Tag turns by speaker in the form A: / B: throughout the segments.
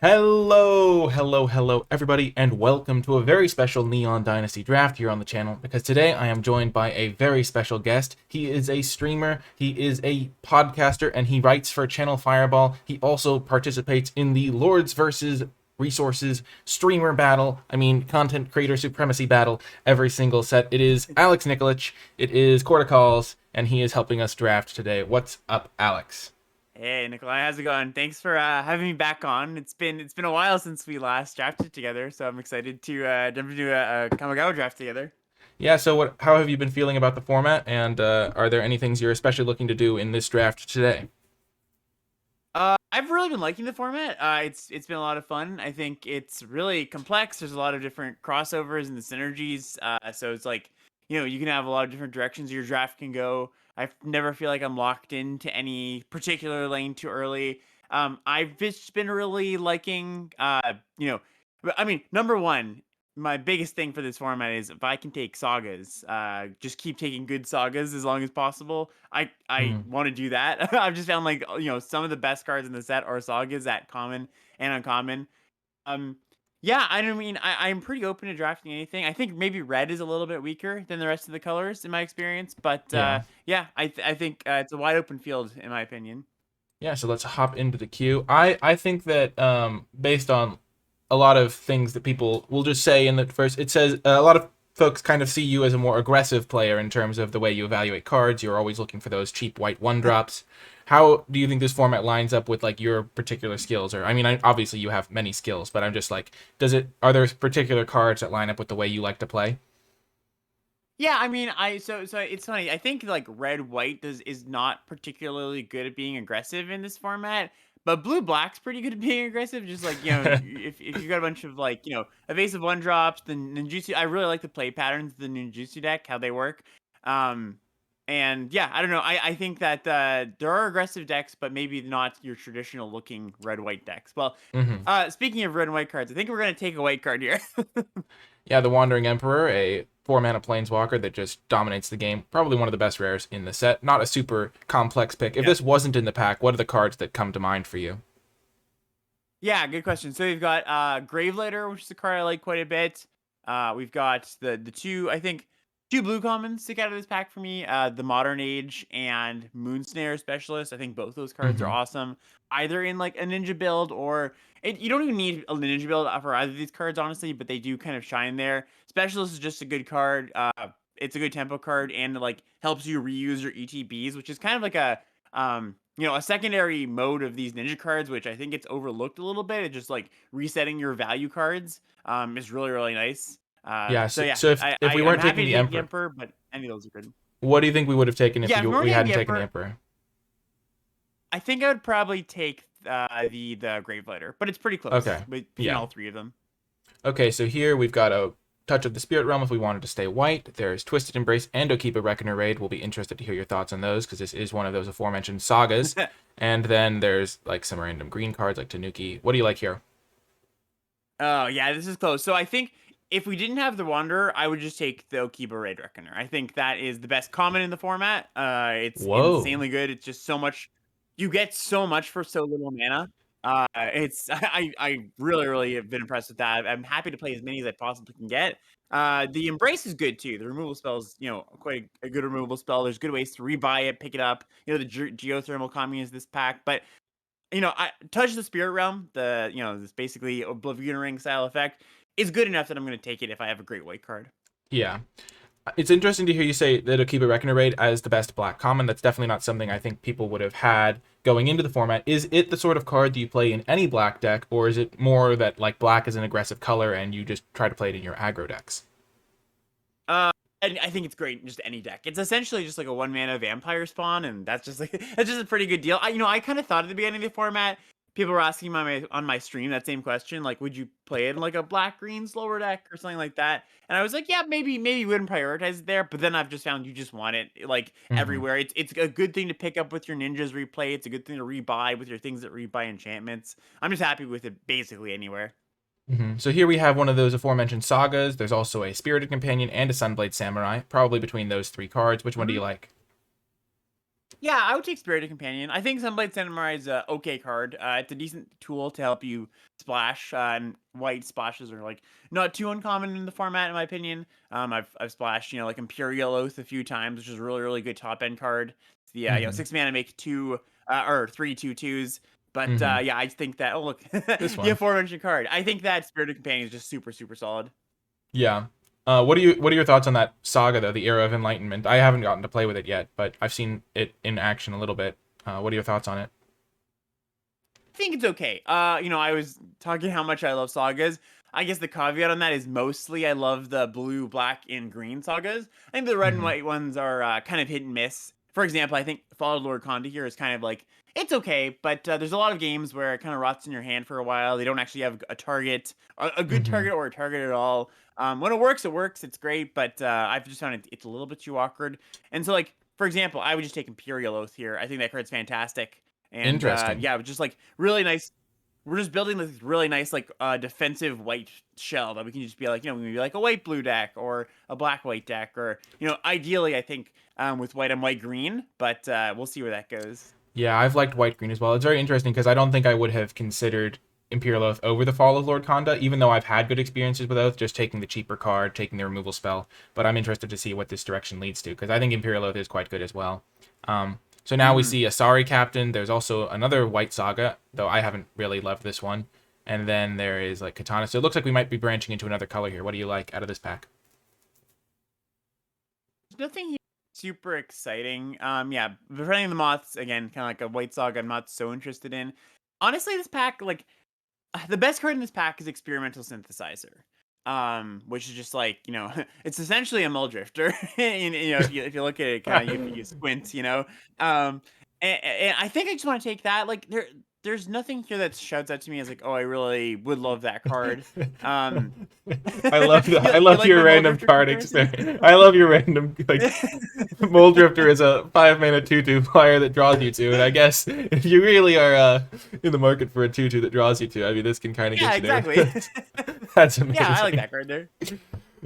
A: Hello, everybody, and welcome to a very special Neon Dynasty draft here on the channel, because today I am joined by a very special guest. He is a streamer, he is a podcaster, and he writes for Channel Fireball. He also participates in the Lords versus Resources streamer battle, content creator supremacy battle, every single set. It is Alex Nikolic, it is Corticals, and he is helping us draft today. What's up, Alex?
B: Hey Nikolai, how's it going? Thanks for having me back on. It's been a while since we last drafted together, so I'm excited to jump into a Kamigawa draft together.
A: Yeah, so how have you been feeling about the format, and are there any things you're especially looking to do in this draft today?
B: I've really been liking the format. It's been a lot of fun. I think it's really complex. There's a lot of different crossovers and the synergies. So it's like you can have a lot of different directions your draft can go. I never feel like I'm locked into any particular lane too early. I've just been really liking but I mean, number one, my biggest thing for this format is if I can take sagas, just keep taking good sagas as long as possible. I
A: Hmm.
B: want to do that. I've just found like some of the best cards in the set are sagas at common and uncommon. Um, yeah, I don't mean I'm pretty open to drafting anything. I think maybe red is a little bit weaker than the rest of the colors in my experience, but
A: Yeah.
B: yeah, I think it's a wide open field in my opinion.
A: Yeah, so let's hop into the queue. I think that based on a lot of things that people will just say in the first, it says a lot of folks kind of see you as a more aggressive player in terms of the way you evaluate cards. You're always looking for those cheap white one drops. How do you think this format lines up with like your particular skills? Or obviously you have many skills, but I'm just like, are there particular cards that line up with the way you like to play?
B: Yeah, I mean, so it's funny. I think like red white is not particularly good at being aggressive in this format, but blue black's pretty good at being aggressive. Just like if you got a bunch of like evasive one drops, the ninjutsu. I really like the play patterns of the ninjutsu deck, how they work. Um, and yeah, I don't know. I think that there are aggressive decks, but maybe not your traditional looking red white decks. Well,
A: Hmm.
B: speaking of red and white cards, I think we're gonna take a white card here.
A: Yeah, the Wandering Emperor, a 4 mana planeswalker that just dominates the game. Probably one of the best rares in the set. Not a super complex pick. If
B: Yeah.
A: this wasn't in the pack, what are the cards that come to mind for you?
B: Yeah, good question. So we've got Gravelighter, which is a card I like quite a bit. We've got the two, I think, two blue commons stick out of this pack for me. The Modern Age and Moonsnare Specialist. I think both those cards are
A: Hmm.
B: awesome. Either in like a ninja build or you don't even need a ninja build for either of these cards, honestly, but they do kind of shine there. Specialist is just a good card. It's a good tempo card and like helps you reuse your ETBs, which is kind of like a secondary mode of these ninja cards, which I think gets overlooked a little bit. It's just like resetting your value cards is really, really nice.
A: Yeah,
B: So yeah,
A: so if we
B: I'm
A: weren't taking
B: happy to
A: the
B: take the
A: Emperor,
B: Emperor, but any of those are good.
A: what do you think we would have taken if
B: Yeah, if we weren't
A: we
B: taking
A: hadn't
B: the
A: taken the
B: Emperor,
A: Emperor?
B: I think I would probably take the Gravelighter, but it's pretty close
A: Okay,
B: between
A: yeah.
B: all three of them.
A: Okay, so here we've got a Touch of the Spirit Realm if we wanted to stay white. There's Twisted Embrace and Okiba Reckoner Raid. We'll be interested to hear your thoughts on those because this is one of those aforementioned sagas. And then there's like some random green cards like Tanuki. What do you like here?
B: Oh yeah, this is close. So I think if we didn't have the Wanderer, I would just take the Okiba Raid Reckoner. I think that is the best common in the format. It's
A: Whoa.
B: insanely good. It's just so much. You get so much for so little mana. It's I really really have been impressed with that. I'm happy to play as many as I possibly can get. The Embrace is good too. The removal spell is quite a good removal spell. There's good ways to rebuy it, pick it up. The geothermal commune is this pack, but I touch the spirit realm, this basically oblivion ring style effect is good enough that I'm going to take it if I have a great white card.
A: Yeah. It's interesting to hear you say that Akiba Reckoner Raid as the best black common. That's definitely not something I think people would have had going into the format. Is it the sort of card that you play in any black deck, or is it more that like black is an aggressive color and you just try to play it in your aggro decks?
B: Uh, and I think it's great in just any deck. It's essentially just like a one mana vampire spawn, and that's just like that's just a pretty good deal. I kind of thought at the beginning of the format, people were asking on my stream that same question, like, would you play it in like a black green slower deck or something like that? And I was like, yeah, maybe you wouldn't prioritize it there. But then I've just found you just want it like
A: Hmm.
B: everywhere. It's a good thing to pick up with your ninjas replay. It's a good thing to rebuy with your things that rebuy enchantments. I'm just happy with it basically anywhere.
A: So here we have one of those aforementioned sagas. There's also a Spirited Companion and a Sunblade Samurai. Probably between those three cards, which one do
B: Mhm.
A: you like?
B: Yeah, I would take Spirited Companion. I think Sunblade Samurai is a okay card. It's a decent tool to help you splash, and white splashes are like not too uncommon in the format, in my opinion. I've splashed, like Imperial Oath a few times, which is a really good top end card. It's the 6 mana make two or 3/2/2s. But
A: Mm-hmm.
B: yeah, I think that, oh look,
A: This
B: the
A: one.
B: aforementioned card. I think that Spirited Companion is just super solid.
A: Yeah. What are your thoughts on that saga though, the Era of Enlightenment? I haven't gotten to play with it yet, but I've seen it in action a little bit. What are your thoughts on it?
B: I think it's okay. I was talking how much I love sagas. I guess the caveat on that is mostly I love the blue, black, and green sagas. I think the red and
A: Mm-hmm.
B: white ones are kind of hit and miss. For example, I think Fall of Lord Conda here is kind of like it's okay, but there's a lot of games where it kind of rots in your hand for a while. They don't actually have a target, a good
A: Mm-hmm.
B: target, or a target at all. When it works, it works. It's great, but I've just found it's a little bit too awkward. And so, like for example, I would just take Imperial Oath here. I think that card's fantastic. And
A: Interesting.
B: yeah, just like really nice. We're just building this really nice like defensive white shell that we can just be like, we can be like a white blue deck or a black white deck, or ideally I think with white and white green, but we'll see where that goes.
A: Yeah, I've liked white green as well. It's very interesting because I don't think I would have considered Imperial Oath over the Fall of Lord Conda, even though I've had good experiences with Oath, just taking the cheaper card, taking the removal spell. But I'm interested to see what this direction leads to because I think Imperial Oath is quite good as well. So now we
B: Hmm.
A: see Asari Captain. There's also another White Saga, though I haven't really loved this one. And then there is like Katana. So it looks like we might be branching into another color here. What do you like out of this pack?
B: Nothing here super exciting. Yeah, befriending the moths again, kind of like a white saga. I'm not so interested in. Honestly, this pack like the best card in this pack is Experimental Synthesizer. Which is just like, it's essentially a mull drifter. And, if you look at it kind of, if you squint, and I think I just want to take that. Like there's nothing here that shouts out to me as like, oh, I really would love that card. Um,
A: I love that. I
B: you
A: love
B: like
A: your
B: my mull
A: random
B: drifter
A: card
B: comparison?
A: experience. I love your random like Mold Drifter is a 5 mana 2/2 flyer that draws you to, and I guess if you really are in the market for a 2/2 that draws you to, I mean this can kind of
B: Yeah,
A: get you there.
B: exactly.
A: That's
B: Yeah, I like
A: amazing.
B: that card there.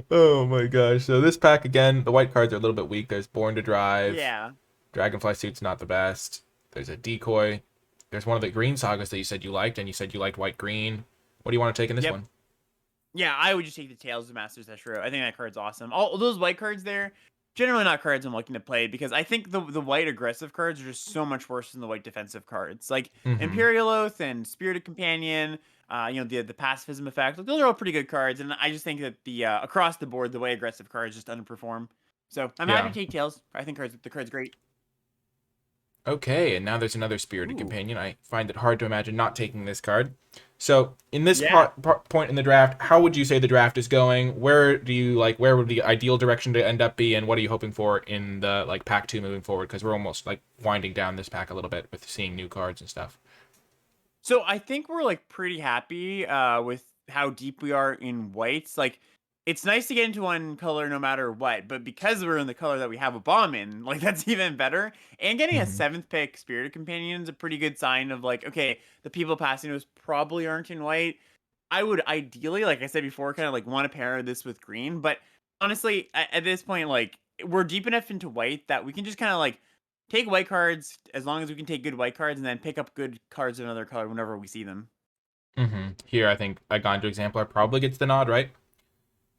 A: Oh my gosh. So this pack again, the white cards are a little bit weak. There's Born to Drive,
B: Yeah.
A: Dragonfly Suit's not the best. There's a Decoy. There's one of the green sagas that you said you liked, and you said you liked white green. What do you want to take in this
B: Yep.
A: one?
B: Yeah, I would just take the Tales of Masters Eshro. I think that card's awesome. All those white cards there, generally not cards I'm looking to play because I think the white aggressive cards are just so much worse than the white defensive cards. Like
A: Mm-hmm.
B: Imperial Oath and Spirited Companion, the pacifism effect. Like, those are all pretty good cards, and I just think that the across the board the white aggressive cards just underperform. So I'm happy
A: Yeah.
B: to take Tails. I think the card's great.
A: Okay, and now there's another spirited
B: Ooh.
A: companion. I find it hard to imagine not taking this card. So, in this
B: Yeah.
A: point in the draft, how would you say the draft is going? Where do you like? Where would the ideal direction to end up be, and what are you hoping for in the like pack two moving forward? Because we're almost like winding down this pack a little bit with seeing new cards and stuff.
B: So I think we're like pretty happy with how deep we are in whites. Like it's nice to get into one color no matter what, but because we're in the color that we have a bomb in, like that's even better. And getting a
A: Hmm.
B: seventh pick Spirited Companion is a pretty good sign of like, okay, the people passing us probably aren't in white. I would ideally, like I said before, kind of like want to pair this with green, but honestly, at this point, like we're deep enough into white that we can just kind of like take white cards as long as we can take good white cards and then pick up good cards of another color whenever we see them.
A: Here, I think a Ganju Exemplar probably gets the nod, right?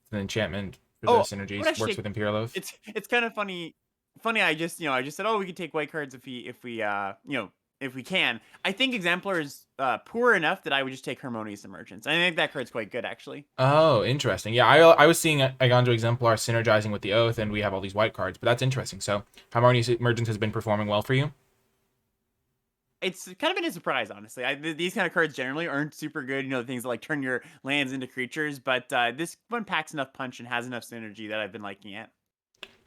A: It's an enchantment for the
B: Oh, I would
A: synergies.
B: actually
A: Works
B: take
A: with Imperial Oath.
B: it's kind of funny. I just said, oh, we could take white cards if we can. I think Exemplar is poor enough that I would just take Harmonious Emergence. I think that card's quite good actually.
A: Oh, interesting. Yeah, I was seeing a Ganju Exemplar synergizing with the Oath, and we have all these white cards, but that's interesting. So, Harmonious Emergence has been performing well for you?
B: It's kind of been a surprise, honestly. These kind of cards generally aren't super good. Things that like turn your lands into creatures, but this one packs enough punch and has enough synergy that I've been liking it.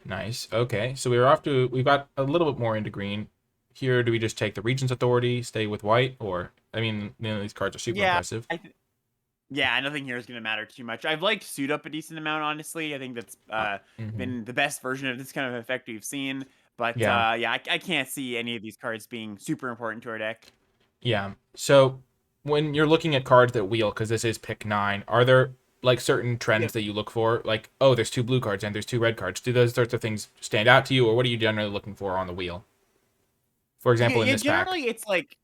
A: Nice. Okay, so we've got a little bit more into green. Here, do we just take the Regent's Authority, stay with white, or, I mean, these cards are super
B: Yeah,
A: impressive.
B: yeah, nothing here is going to matter too much. I've liked Suit Up a decent amount, honestly. I think that's
A: Hmm.
B: been the best version of this kind of effect we've seen. But
A: Yeah,
B: yeah, I can't see any of these cards being super important to our deck.
A: yeah. So, when you're looking at cards that wheel, because this is pick 9, are there, like, certain trends
B: Yep.
A: that you look for? Like, oh, there's 2 blue cards and there's 2 red cards. Do those sorts of things stand out to you, or what are you generally looking for on the wheel? For
B: Yeah,
A: example, in
B: yeah,
A: this pack.
B: generally it's like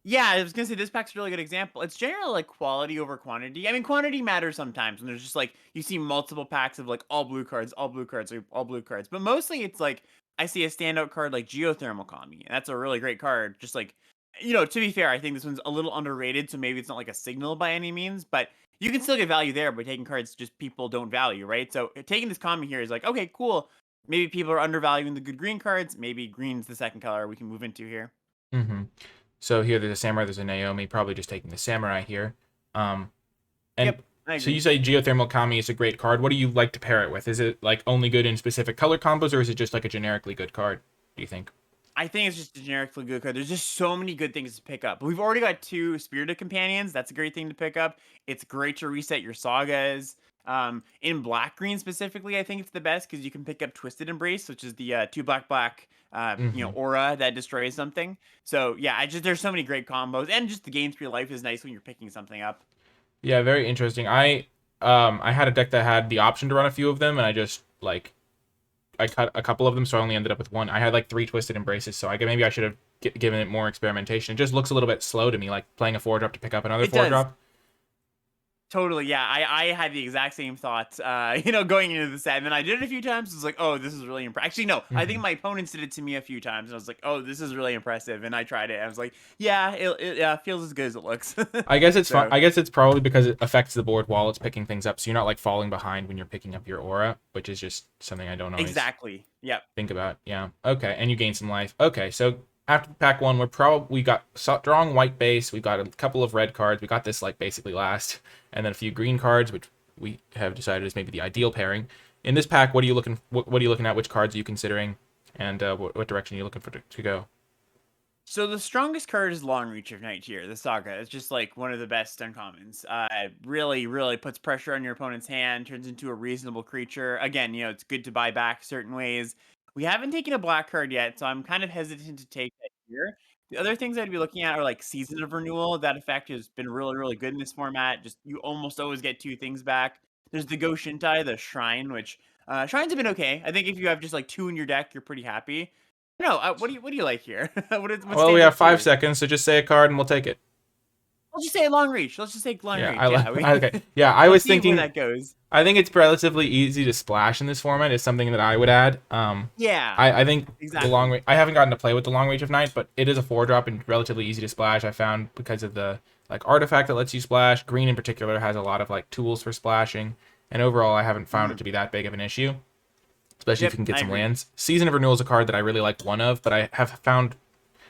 B: yeah, I was gonna say this pack's a really good example. It's generally like quality over quantity. I mean, quantity matters sometimes when there's just like you see multiple packs of like all blue cards, all blue cards, all blue cards. But mostly it's like I see a standout card like Geothermal Kami, and that's a really great card. Just like to be fair, I think this one's a little underrated, so maybe it's not like a signal by any means, but you can still get value there by taking cards just people don't value, right? So taking this Kami here is like, okay, cool. Maybe people are undervaluing the good green cards. Maybe green's the second color we can move into here.
A: Mm-hmm. So here there's a samurai, there's a Naomi, probably just taking the samurai here. Um, and
B: Yep, I
A: so you
B: agree.
A: say Geothermal Kami is a great card. What do you like to pair it with? Is it like only good in specific color combos, or is it just like a generically good card, do you think?
B: I think it's just a generically good card. There's just so many good things to pick up. We've already got two Spirited Companions. That's a great thing to pick up. It's great to reset your sagas. In black green specifically, I think it's the best because you can pick up Twisted Embrace, which is the two black
A: Mm-hmm.
B: aura that destroys something. So yeah, I just there's so many great combos, and just the game speed of life is nice when you're picking something up.
A: Yeah, very interesting. I had a deck that had the option to run a few of them, and I just like I cut a couple of them, so I only ended up with one. I had like three Twisted Embraces, so maybe I should have given it more experimentation. It just looks a little bit slow to me, like playing a 4 drop to pick up another
B: It
A: 4
B: does.
A: drop.
B: Totally, yeah. I had the exact same thoughts, going into the set, and then I did it a few times. I was like, oh, this is really impressive. Actually, no, I think
A: Mm-hmm.
B: my opponents did it to me a few times, and I was like, oh, this is really impressive. And I tried it, and I was like, yeah, it feels as good as it looks.
A: I guess it's fun.
B: So
A: I guess it's probably because it affects the board while it's picking things up, so you're not like falling behind when you're picking up your aura, which is just something I don't always
B: exactly, yep.
A: think about. Yeah. Okay. And you gain some life. Okay. So after pack one, we got strong white base. We got a couple of red cards. We got this like basically last, and then a few green cards, which we have decided is maybe the ideal pairing. In this pack, what are you looking? What are you looking at? Which cards are you considering? And what direction are you looking for to go?
B: So the strongest card is Long Reach of Night here. The Saga. It's just like one of the best uncommons. Really, really puts pressure on your opponent's hand, turns into a reasonable creature. Again, it's good to buy back certain ways. We haven't taken a black card yet, so I'm kind of hesitant to take that here. The other things I'd be looking at are like Season of Renewal. That effect has been really, really good in this format. Just you almost always get two things back. There's the Go Shintai, the Shrine, which shrines have been okay. I think if you have just like two in your deck, you're pretty happy. No, what do you like here? What
A: Well, we
B: stands
A: have
B: out to
A: 5
B: you?
A: seconds, so just say a card and we'll take it.
B: Let's just say long reach. Let's just say long
A: Yeah,
B: reach. Yeah, we
A: okay. Yeah, I
B: let's
A: was
B: see where
A: thinking.
B: that goes.
A: I think it's relatively easy to splash in this format. Is something that I would add.
B: Yeah,
A: I think the long
B: exactly.
A: range. I haven't gotten to play with the long reach of night, but it is a 4 drop and relatively easy to splash. I found because of the like artifact that lets you splash. Green in particular has a lot of like tools for splashing, and overall I haven't found it
B: Mhm.
A: to be that big of an issue. Especially if you
B: Yep,
A: can get
B: I
A: some
B: agree.
A: lands. Season of Renewal is a card that I really like one of, but I have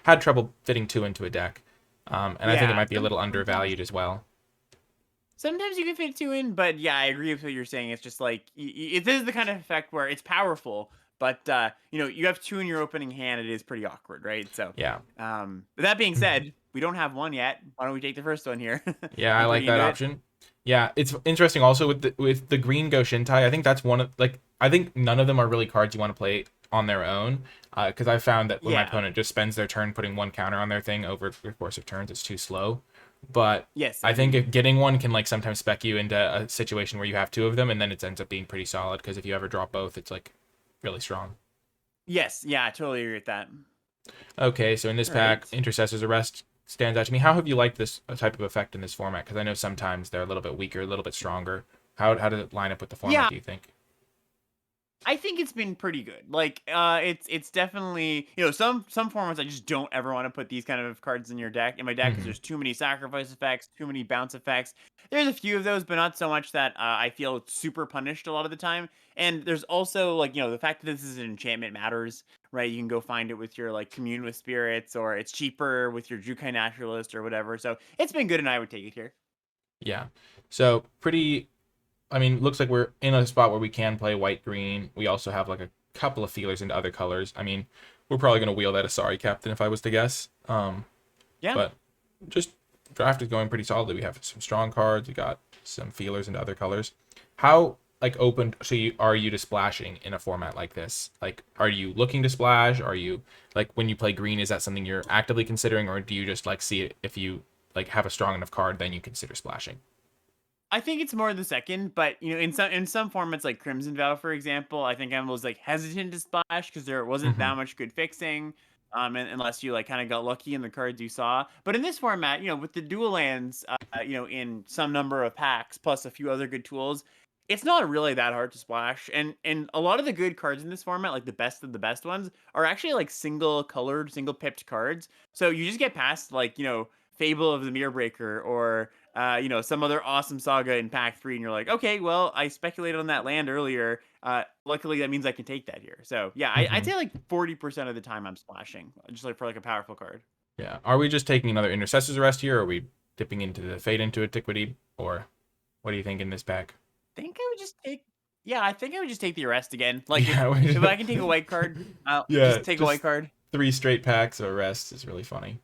A: had trouble fitting two into a deck. And I think it
B: Yeah,
A: might be a little undervalued as well.
B: sometimes you can fit two in, but yeah, I agree with what you're saying. It's just like this is the kind of effect where it's powerful, but you have two in your opening hand. It is pretty awkward, right? So,
A: Yeah.
B: but that being said, we don't have one yet. Why don't we take the first one here?
A: Yeah, I
B: I'm
A: like
B: pretty
A: that
B: into it.
A: option. Yeah, it's interesting also with the green Go Shintai. I think that's one of like I think none of them are really cards you want to play on their own. Because I found that when my
B: Yeah.
A: opponent just spends their turn putting one counter on their thing over the course of turns, it's too slow. But
B: Yes,
A: I think
B: agreed.
A: if getting one can like sometimes spec you into a situation where you have two of them, and then it ends up being pretty solid. Because if you ever drop both, it's like really strong.
B: Yes, yeah, I totally agree with that.
A: Okay, so in this
B: All
A: pack,
B: right.
A: Intercessor's Arrest stands out to me. How have you liked this type of effect in this format? Because I know sometimes they're a little bit weaker, a little bit stronger. How does it line up with the format,
B: Yeah,
A: do you think?
B: I think it's been pretty good. Like, it's definitely some formats I just don't ever want to put these kind of cards in my deck because
A: Mm-hmm.
B: there's too many sacrifice effects, too many bounce effects. There's a few of those, but not so much that I feel super punished a lot of the time. And there's also like the fact that this is an enchantment matters, right? You can go find it with your like commune with spirits, or it's cheaper with your Jukai naturalist or whatever. So it's been good, and I would take it here.
A: Yeah. So pretty. I mean, looks like we're in a spot where we can play white green. We also have like a couple of feelers into other colors. I mean, we're probably gonna wheel that Asari captain if I was to guess.
B: Yeah.
A: But just draft is going pretty solidly. We have some strong cards. We got some feelers into other colors. How like open are you to splashing in a format like this? Like, are you looking to splash? Are you like when you play green? Is that something you're actively considering, or do you just like see it if you like have a strong enough card, then you consider splashing?
B: I think it's more the second, but in some formats like Crimson Vow, for example, I think I was like hesitant to splash because there wasn't
A: Mm-hmm.
B: that much good fixing. unless you like kind of got lucky in the cards you saw. But in this format, with the dual lands, in some number of packs plus a few other good tools, it's not really that hard to splash. And a lot of the good cards in this format, like the best of the best ones, are actually like single colored, single pipped cards. So you just get past like Fable of the Mirror Breaker or some other awesome saga in pack 3, and you're like, okay, well, I speculated on that land earlier. Luckily, that means I can take that here. So yeah, I'd
A: Hmm.
B: say like 40% of the time I'm splashing, just like for like a powerful card.
A: Yeah. Are we just taking another Intercessor's Arrest here, or are we dipping into the Fade into Antiquity, or what do you think in this pack?
B: Think I would just take. Yeah, I think I would just take the arrest again. Like if
A: Yeah,
B: if I can take a white card, I'll
A: yeah,
B: just take a white
A: just
B: card.
A: 3 straight packs of Arrest is really funny.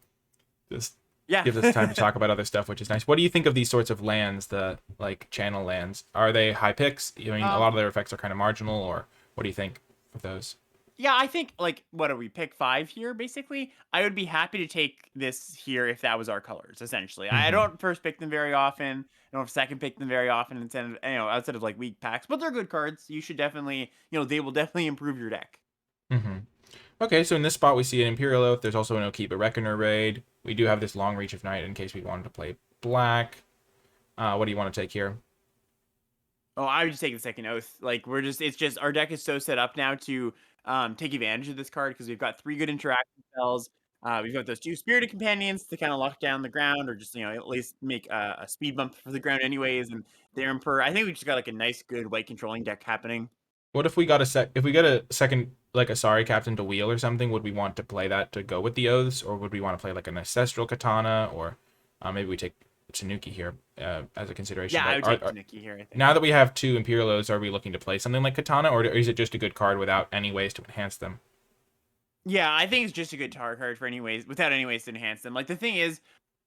A: Just
B: Yeah.
A: gives us time to talk about other stuff, which is nice. What do you think of these sorts of lands, the like channel lands? Are they high picks? I mean, a lot
B: um.
A: of their effects are kind of marginal, or what do you think of those?
B: Yeah, I think like what are we pick 5 here basically? I would be happy to take this here if that was our colors essentially. I
A: Hmm.
B: don't first pick them very often. I don't second pick them very often instead of outside of like weak packs, but they're good cards. You should definitely, they will definitely improve your deck.
A: Hmm. Okay, so in this spot we see an Imperial Oath. There's also an Okiba Reckoner raid. We do have this Long Reach of Night in case we wanted to play black. What do you want to take here?
B: Oh, I would just take the second oath. Like it's just our deck is so set up now to take advantage of this card because we've got 3 good interaction spells. We've got those 2 spirited companions to kind of lock down the ground or just at least make a speed bump for the ground anyways. And the Emperor, I think we just got like a nice good white controlling deck happening.
A: What if we got a if we get a second like a Sorry Captain to wheel or something? Would we want to play that to go with the oaths, or would we want to play like an ancestral katana, or maybe we take Tanuki here as a consideration?
B: Yeah, I
A: But
B: would take Tanuki here, I think.
A: now that we have 2 Imperial oaths, are we looking to play something like katana, or is it just a good card without any ways to enhance them?
B: Yeah, I think it's just a good tar card for anyways, without any ways to enhance them. Like the thing is,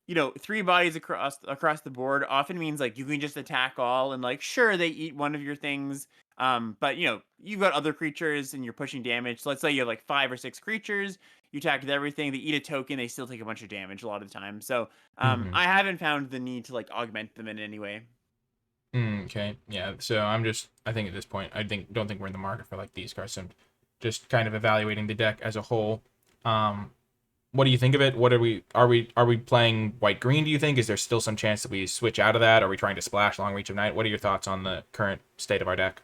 B: 3 bodies across the board often means like you can just attack all and like sure they eat one of your things. But you've got other creatures and you're pushing damage. So let's say you have like 5 or 6 creatures, you attack with everything, they eat a token, they still take a bunch of damage a lot of the time. So
A: Mm-hmm.
B: I haven't found the need to like augment them in any way.
A: Okay, yeah. So I think at this point, don't think we're in the market for like these cards. So I'm just kind of evaluating the deck as a whole. Um, what do you think of it? What are we playing white green? Do you think is there still some chance that we switch out of that? Are we trying to splash Long Reach of Night? What are your thoughts on the current state of our deck?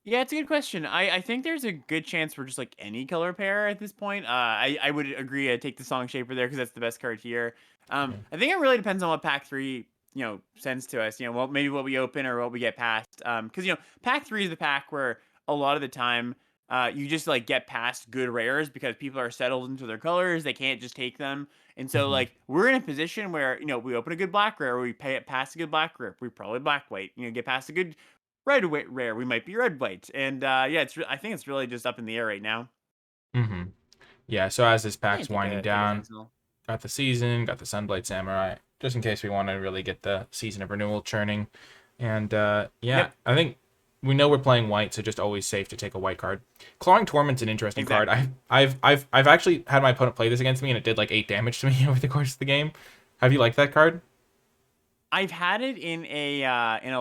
B: Yeah, it's a good question. I think there's a good chance for just like any color pair at this point. I would agree. I'd take the Song Shaper there because that's the best card here.
A: Yeah.
B: I think it really depends on what pack 3 sends to us. Well, maybe what we open or what we get past. Because pack 3 is the pack where a lot of the time you just like get past good rares because people are settled into their colors. They can't just take them. And so
A: Hmm.
B: like we're in a position where we open a good black rare, we pay it past a good black rare, we probably black white. Get past a good rare, we might be red white, and yeah, I think it's really just up in the air right now.
A: Hmm. Yeah. So as this
B: Yeah,
A: pack's
B: take
A: winding
B: a
A: down,
B: Sentinel.
A: got the season, got the Sunblade Samurai, just in case we want to really get the season of renewal churning. And yeah,
B: Yep,
A: I think we know we're playing white, so just always safe to take a white card. Clawing Torment's an interesting card.
B: exactly.
A: I've actually had my opponent play this against me, and it did like 8 damage to me over the course of the game. Have you liked that card?
B: I've had it in a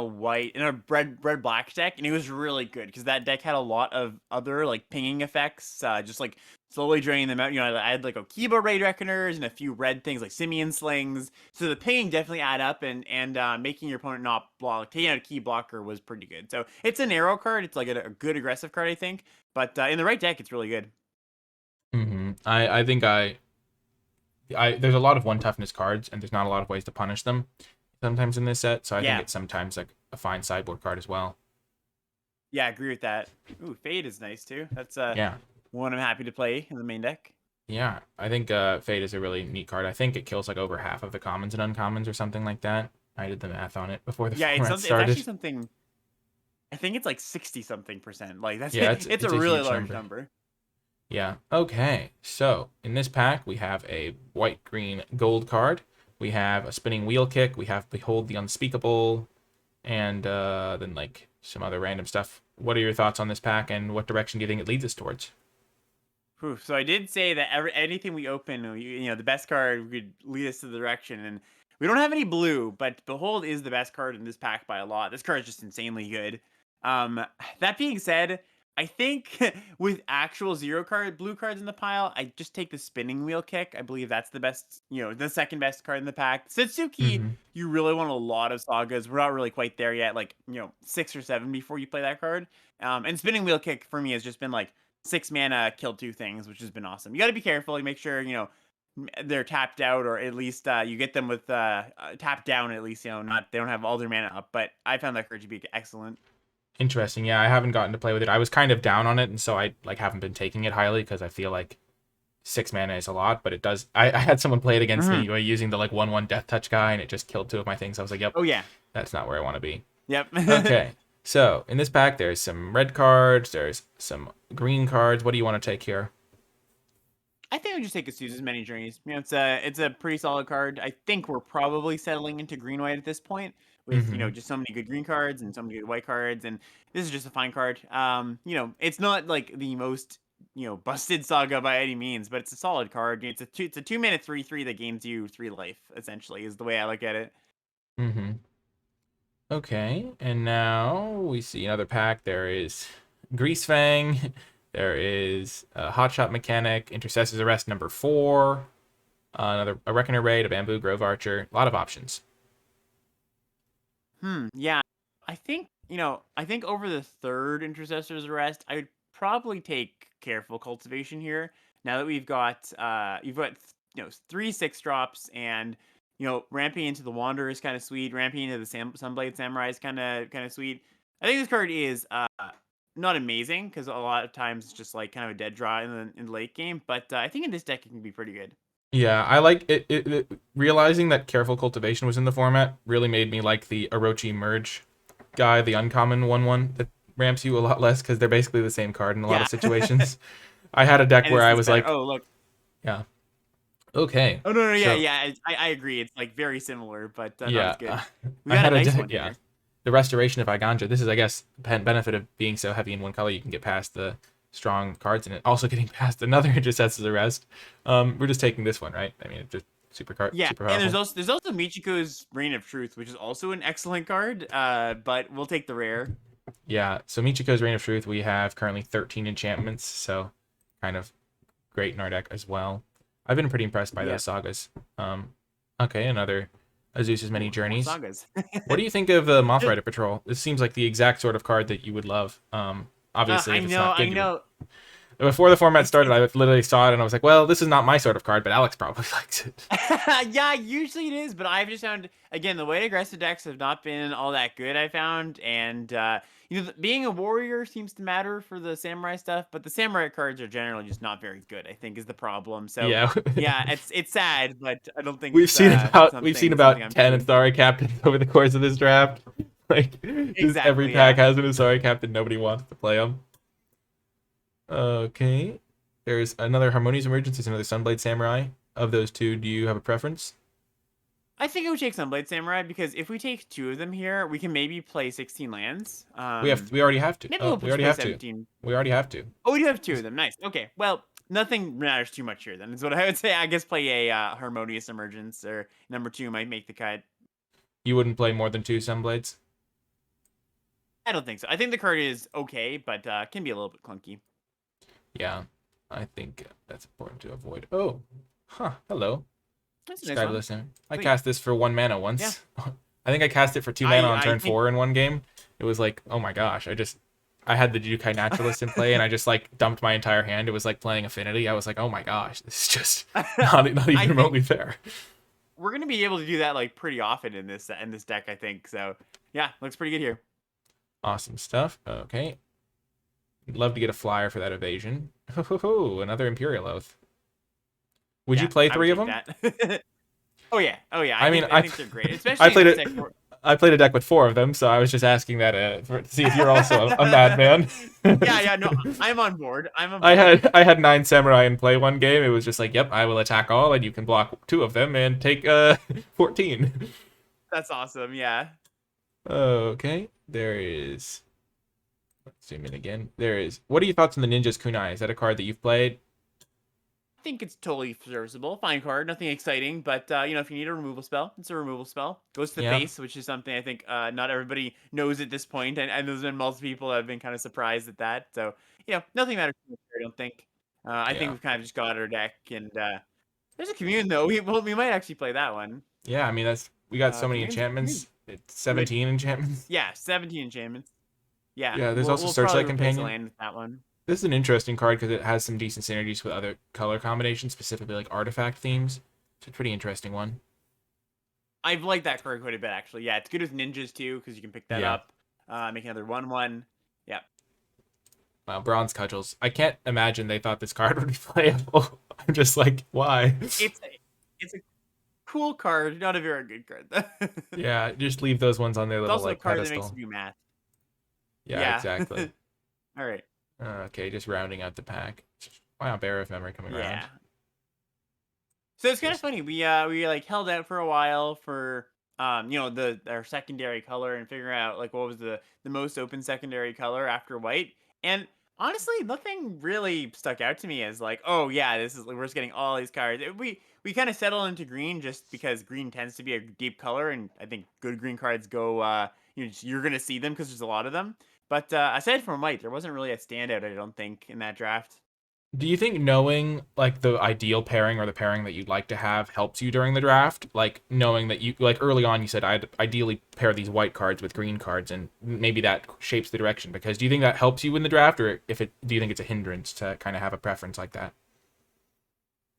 B: white in a red black deck, and it was really good because that deck had a lot of other like pinging effects, just like slowly draining them out. I had like Okiba Raid Reckoners and a few red things like Simian Slings. So the pinging definitely add up, and making your opponent not block, taking out a key blocker was pretty good. So it's a narrow card. It's like a good aggressive card, I think. But in the right deck, it's really good.
A: I think I there's a lot of 1 toughness cards, and there's not a lot of ways to punish them sometimes in this set. So I think
B: Yeah,
A: it's sometimes like a fine sideboard card as well.
B: yeah, I agree with that. Ooh, Fade is nice too. That's
A: Yeah.
B: one I'm happy to play in the main deck.
A: Yeah, I think Fate is a really neat card. I think it kills like over half of the commons and uncommons or something like that. I did the math on it before the
B: Yeah, it's
A: format
B: something. It's actually
A: started.
B: something. I think it's like 60 something percent. Like that's
A: Yeah,
B: it's a
A: it's a
B: really
A: huge
B: large
A: number.
B: number.
A: Yeah. Okay. So in this pack we have a white green gold card. We have a spinning wheel kick. We have Behold the Unspeakable, and then like some other random stuff. What are your thoughts on this pack, and what direction do you think it leads us towards?
B: Whew. So I did say that anything we open, the best card would lead us to the direction, and we don't have any blue, but Behold is the best card in this pack by a lot. This card is just insanely good. Um, that being said, I think with actual blue cards in the pile, I just take the spinning wheel kick. I believe that's the best, the second best card in the pack. Satsuki,
A: Mm-hmm.
B: you really want a lot of sagas. We're not really quite there yet, like, 6 or 7 before you play that card. And spinning wheel kick for me has just been like 6 mana, kill 2 things, which has been awesome. You got to be careful. You make sure, they're tapped out, or at least you get them with tapped down, at least, not they don't have all their mana up. But I found that card to be excellent.
A: Interesting. Yeah, I haven't gotten to play with it. I was kind of down on it, and so I like haven't been taking it highly because I feel like 6 mana is a lot, but it does. I had someone play it against me using the like 1/1 death touch guy, and it just killed 2 of my things. I was like, yep,
B: Oh yeah.
A: that's not where I want to be.
B: Yep.
A: Okay, so in this pack, there's some red cards, there's some green cards. What do you want to take here?
B: I think we just take Azusa's Many Journeys. It's a pretty solid card. I think we're probably settling into green white at this point with
A: Mm-hmm.
B: just so many good green cards and so many good white cards, and this is just a fine card. It's not like the most busted saga by any means, but it's a solid card. It's a 2 mana 3/3 that gains you 3 life. Essentially, is the way I look at it.
A: Mm-hmm. Okay, and now we see another pack. There is Grease Fang. There is Hotshot Mechanic, Intercessor's Arrest number 4, another a Reckoner Raid, a Bamboo Grove Archer. A lot of options.
B: Yeah. I think over the third Intercessor's Arrest, I would probably take Careful Cultivation here. Now that you've got 3 6 drops, and ramping into the Wanderer is kind of sweet. Ramping into the Sunblade Samurai is kind of sweet. I think this card is not amazing because a lot of times it's just like kind of a dead draw in the late game. But I think in this deck it can be pretty good.
A: Yeah, I like it. Realizing that Careful Cultivation was in the format really made me like the Orochi Merge guy, the uncommon 1/1 that ramps you a lot less because they're basically the same card in a lot
B: Yeah.
A: of situations. I had a deck
B: And
A: where
B: this
A: I
B: is
A: was
B: better.
A: like,
B: Oh look.
A: yeah, okay.
B: Oh no, yeah,
A: So
B: yeah. I agree. It's like very similar, but not as
A: yeah,
B: good. We
A: I
B: got a
A: had a
B: nice
A: deck.
B: one
A: Yeah,
B: here.
A: the Restoration of Iganja. This is, I guess, benefit of being so heavy in one color. You can get past the strong cards in it. Also getting past another Intercessor's Arrest. We're just taking this one, right? I mean, it's just
B: Yeah,
A: super
B: and
A: powerful.
B: there's also Michiko's Reign of Truth, which is also an excellent card. But we'll take the rare.
A: Yeah, so Michiko's Reign of Truth, we have currently 13 enchantments, so kind of great in our deck as well. I've been pretty impressed by
B: Yeah.
A: those sagas. Okay, another Azusa's Many
B: More
A: Journeys.
B: sagas.
A: What do you think of Moth Rider Patrol? This seems like the exact sort of card that you would love. Obviously,
B: I
A: if it's
B: know,
A: not
B: I
A: good, you would.
B: know.
A: Before the format started,
B: It's
A: I literally saw it and I was like, well, this is not my sort of card, but Alex probably likes it.
B: yeah, usually it is, but I've just found again the weight aggressive decks have not been all that good. I found, and being a warrior seems to matter for the samurai stuff, but the samurai cards are generally just not very good. I think is the problem. So
A: Yeah.
B: yeah, it's sad, but I don't think
A: we've
B: it's
A: seen about we've seen
B: something
A: about
B: I'm
A: 10
B: doing.
A: Atari captains over the course of this draft. Like just every
B: Exactly,
A: pack
B: yeah.
A: has an Atari captain. Nobody wants to play them. Okay. There's another Harmonious Emergence, another Sunblade Samurai. Of those two, do you have a preference?
B: I think I would take Sunblade Samurai because if we take 2 of them here, we can maybe play 16 lands.
A: We already have to.
B: Maybe
A: Oh,
B: we'll
A: we
B: just
A: already
B: play
A: have to.
B: 17.
A: We already have to.
B: Oh, we do have 2 of them. Nice. Okay. Well, nothing matters too much here then. Is what I would say. I guess play a Harmonious Emergence, or number 2 might make the cut.
A: You wouldn't play more than 2 Sunblades?
B: I don't think so. I think the card is okay, but can be a little bit clunky.
A: Yeah. I think that's important to avoid. Oh. Huh. Hello.
B: That's a nice
A: Sky
B: one.
A: Listener. I
B: Sweet.
A: cast this for 1 mana once.
B: Yeah.
A: I think I cast it for 2 mana on
B: I
A: turn
B: think
A: 4 in one game. It was like, oh my gosh, I had the Jukai Naturalist in play, and I just like dumped my entire hand. It was like playing Affinity. I was like, oh my gosh, this is just not even
B: I think
A: remotely fair.
B: we're gonna be able to do that like pretty often in this deck. I think so. Yeah, looks pretty good here.
A: Awesome stuff. Okay. Love to get a flyer for that evasion. Another Imperial Oath. Would you
B: Yeah,
A: play
B: I would
A: 3 of
B: take
A: them?
B: that. Oh yeah, oh yeah.
A: I mean,
B: I think they're great,
A: I
B: especially in
A: played
B: this
A: it.
B: deck.
A: I played a deck with 4 of them, so I was just asking that to see if you're also a madman.
B: Yeah, no, I'm on board. I'm on board.
A: I had 9 samurai in play one game. It was just like, yep, I will attack all, and you can block 2 of them and take 14.
B: That's awesome. Yeah.
A: Okay, there is. Let's zoom in again. There is. What are your thoughts on the Ninja's Kunai? Is that a card that you've played?
B: think it's totally serviceable. Fine card, nothing exciting, but if you need a removal spell, it's a removal spell. Goes to the
A: Yeah.
B: face, which is something I think not everybody knows at this point, and there's been multiple people that have been kind of surprised at that. So nothing matters too much here, I don't think. I think
A: Yeah.
B: we've kind of just got our deck, and there's a commune though. We might actually play that one.
A: Yeah, I mean we got so many
B: Commune's
A: enchantments. It's
B: rich.
A: 17 enchantments.
B: Yeah, 17 enchantments. Yeah,
A: Yeah, there's
B: we'll
A: also
B: we'll probably
A: Searchlight
B: replace a
A: Companion.
B: land with that one.
A: This is an interesting card because it has some decent synergies with other color combinations, specifically like artifact themes. It's a pretty interesting one.
B: I've liked that card quite a bit, actually. Yeah, it's good with ninjas too because you can pick that
A: Yeah.
B: up. Make another 1/1. Yeah.
A: Wow, Bronze Cudgels. I can't imagine they thought this card would be playable. I'm just like, why?
B: It's a cool card, not a very good card.
A: Yeah, just leave those ones on their
B: It's
A: little
B: also a
A: like
B: card that makes
A: pedestal.
B: you do math.
A: Yeah,
B: Yeah.
A: exactly.
B: All right.
A: Okay, just rounding out the pack. Wow, Bear of Memory coming around.
B: Yeah. So it's kind of funny. We like held out for a while for our secondary color and figure out like what was the most open secondary color after white. And honestly, nothing really stuck out to me as like, oh yeah, this is we're just getting all these cards. We kind of settle into green just because green tends to be a deep color, and I think good green cards go. You're gonna see them because there's a lot of them. But aside from white, there wasn't really a standout. I don't think in that draft.
A: Do you think knowing like the ideal pairing or the pairing that you'd like to have helps you during the draft? Like knowing that you like early on you said I'd ideally pair these white cards with green cards and maybe that shapes the direction because do you think that helps you in the draft or do you think it's a hindrance to kind of have a preference like that?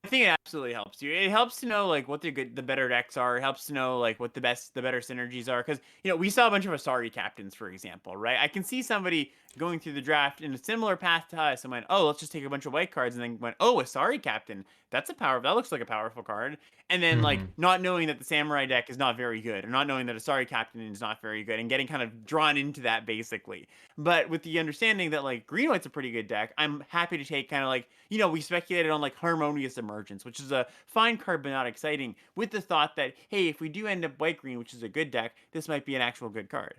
B: I think it absolutely helps you. It helps to know like what the better decks are. It helps to know like what the better synergies are. Because we saw a bunch of Asari captains, for example, right? I can see somebody going through the draft in a similar path to us and went, oh, let's just take a bunch of white cards, and then went, oh, Asari captain, that looks like a powerful card. And then like
A: Mm-hmm.
B: not knowing that the samurai deck is not very good, or not knowing that Asari captain is not very good, and getting kind of drawn into that basically. But with the understanding that like green white's a pretty good deck, I'm happy to take kind of like we speculated on like Harmonious Emergence, which is a fine card but not exciting, with the thought that hey, if we do end up white green, which is a good deck, this might be an actual good card.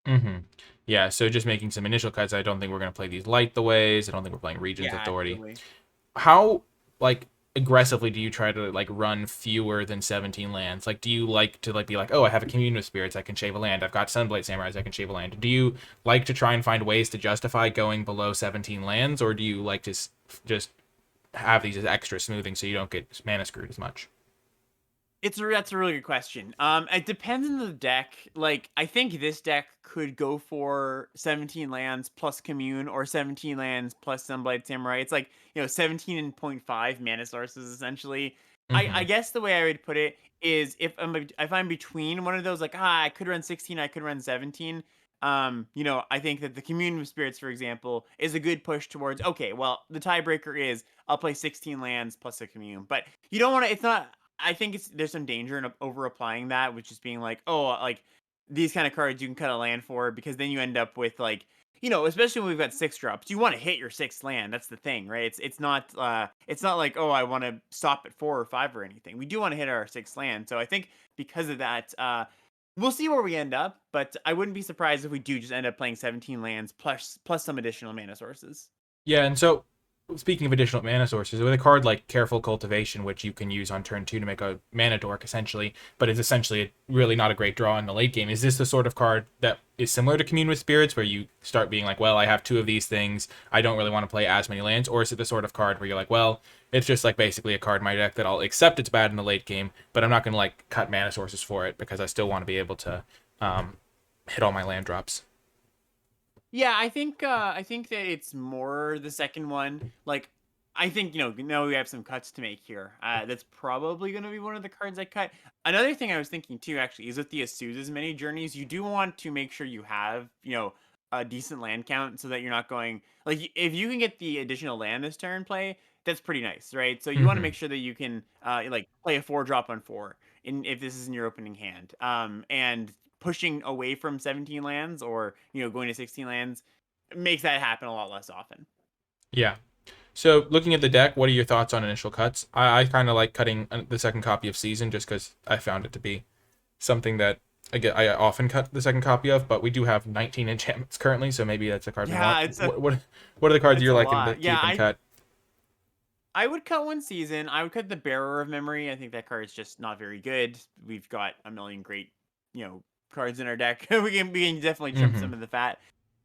A: Mm-hmm. Yeah, so just making some initial cuts. I don't think we're gonna play these light the ways. I don't think we're playing Region's
B: Yeah,
A: Authority.
B: absolutely.
A: How like aggressively do you try to like run fewer than 17 lands? Like do you like to like be like, oh, I have a Commune of Spirits, I can shave a land. I've got Sunblade Samurais, I can shave a land. Do you like to try and find ways to justify going below 17 lands, or do you like to just have these as extra smoothing so you don't get mana screwed as much?
B: That's a really good question. It depends on the deck. Like, I think this deck could go for 17 lands plus Commune, or 17 lands plus Sunblade Samurai. It's like 17.5 mana sources essentially. I
A: Mm-hmm.
B: guess the way I would put it is if I'm between one of those, like I could run 16, I could run 17. I think that the Commune of Spirits, for example, is a good push towards. Okay, well, the tiebreaker is I'll play 16 lands plus a Commune, but you don't want to. It's not. I think there's some danger in over applying that, which is being like, oh, like these kind of cards you can cut a land for, because then you end up with like, especially when we've got 6 drops, you want to hit your 6th land. That's the thing, right? It's not like, oh, I want to stop at 4 or 5 or anything. We do want to hit our 6th land. So I think because of that, we'll see where we end up, but I wouldn't be surprised if we do just end up playing 17 lands plus some additional mana sources.
A: Yeah, and so speaking of additional mana sources, with a card like Careful Cultivation, which you can use on turn 2 to make a mana dork essentially, but it's essentially really not a great draw in the late game. Is this the sort of card that is similar to Commune with Spirits, where you start being like, well, I have 2 of these things, I don't really want to play as many lands, or is it the sort of card where you're like, well, it's just like basically a card in my deck that I'll accept it's bad in the late game, but I'm not going to like cut mana sources for it because I still want to be able to hit all my land drops.
B: Yeah, I think that it's more the second one. Like, I think now we have some cuts to make here. That's probably going to be one of the cards I cut. Another thing I was thinking too, actually, is with the Azusa's many journeys, you do want to make sure you have a decent land count, so that you're not going like, if you can get the additional land this turn play, that's pretty nice, right? So you want to
A: Mm-hmm.
B: make sure that you can like play a 4 drop on 4 in if this is in your opening hand. And pushing away from 17 lands, or going to 16 lands, makes that happen a lot less often.
A: Yeah. So looking at the deck, what are your thoughts on initial cuts? I kind of like cutting the second copy of Season just because I found it to be something that I often cut the second copy of, but we do have 19 enchantments currently, so maybe that's a card we
B: Yeah,
A: want. What are the cards
B: it's
A: you're
B: a
A: liking to
B: lot.
A: keep
B: Yeah,
A: and cut?
B: I would cut one season. I would cut the Bearer of Memory. I think that card is just not very good. We've got a million great, cards in our deck. we can definitely trim
A: Mm-hmm.
B: some of the fat.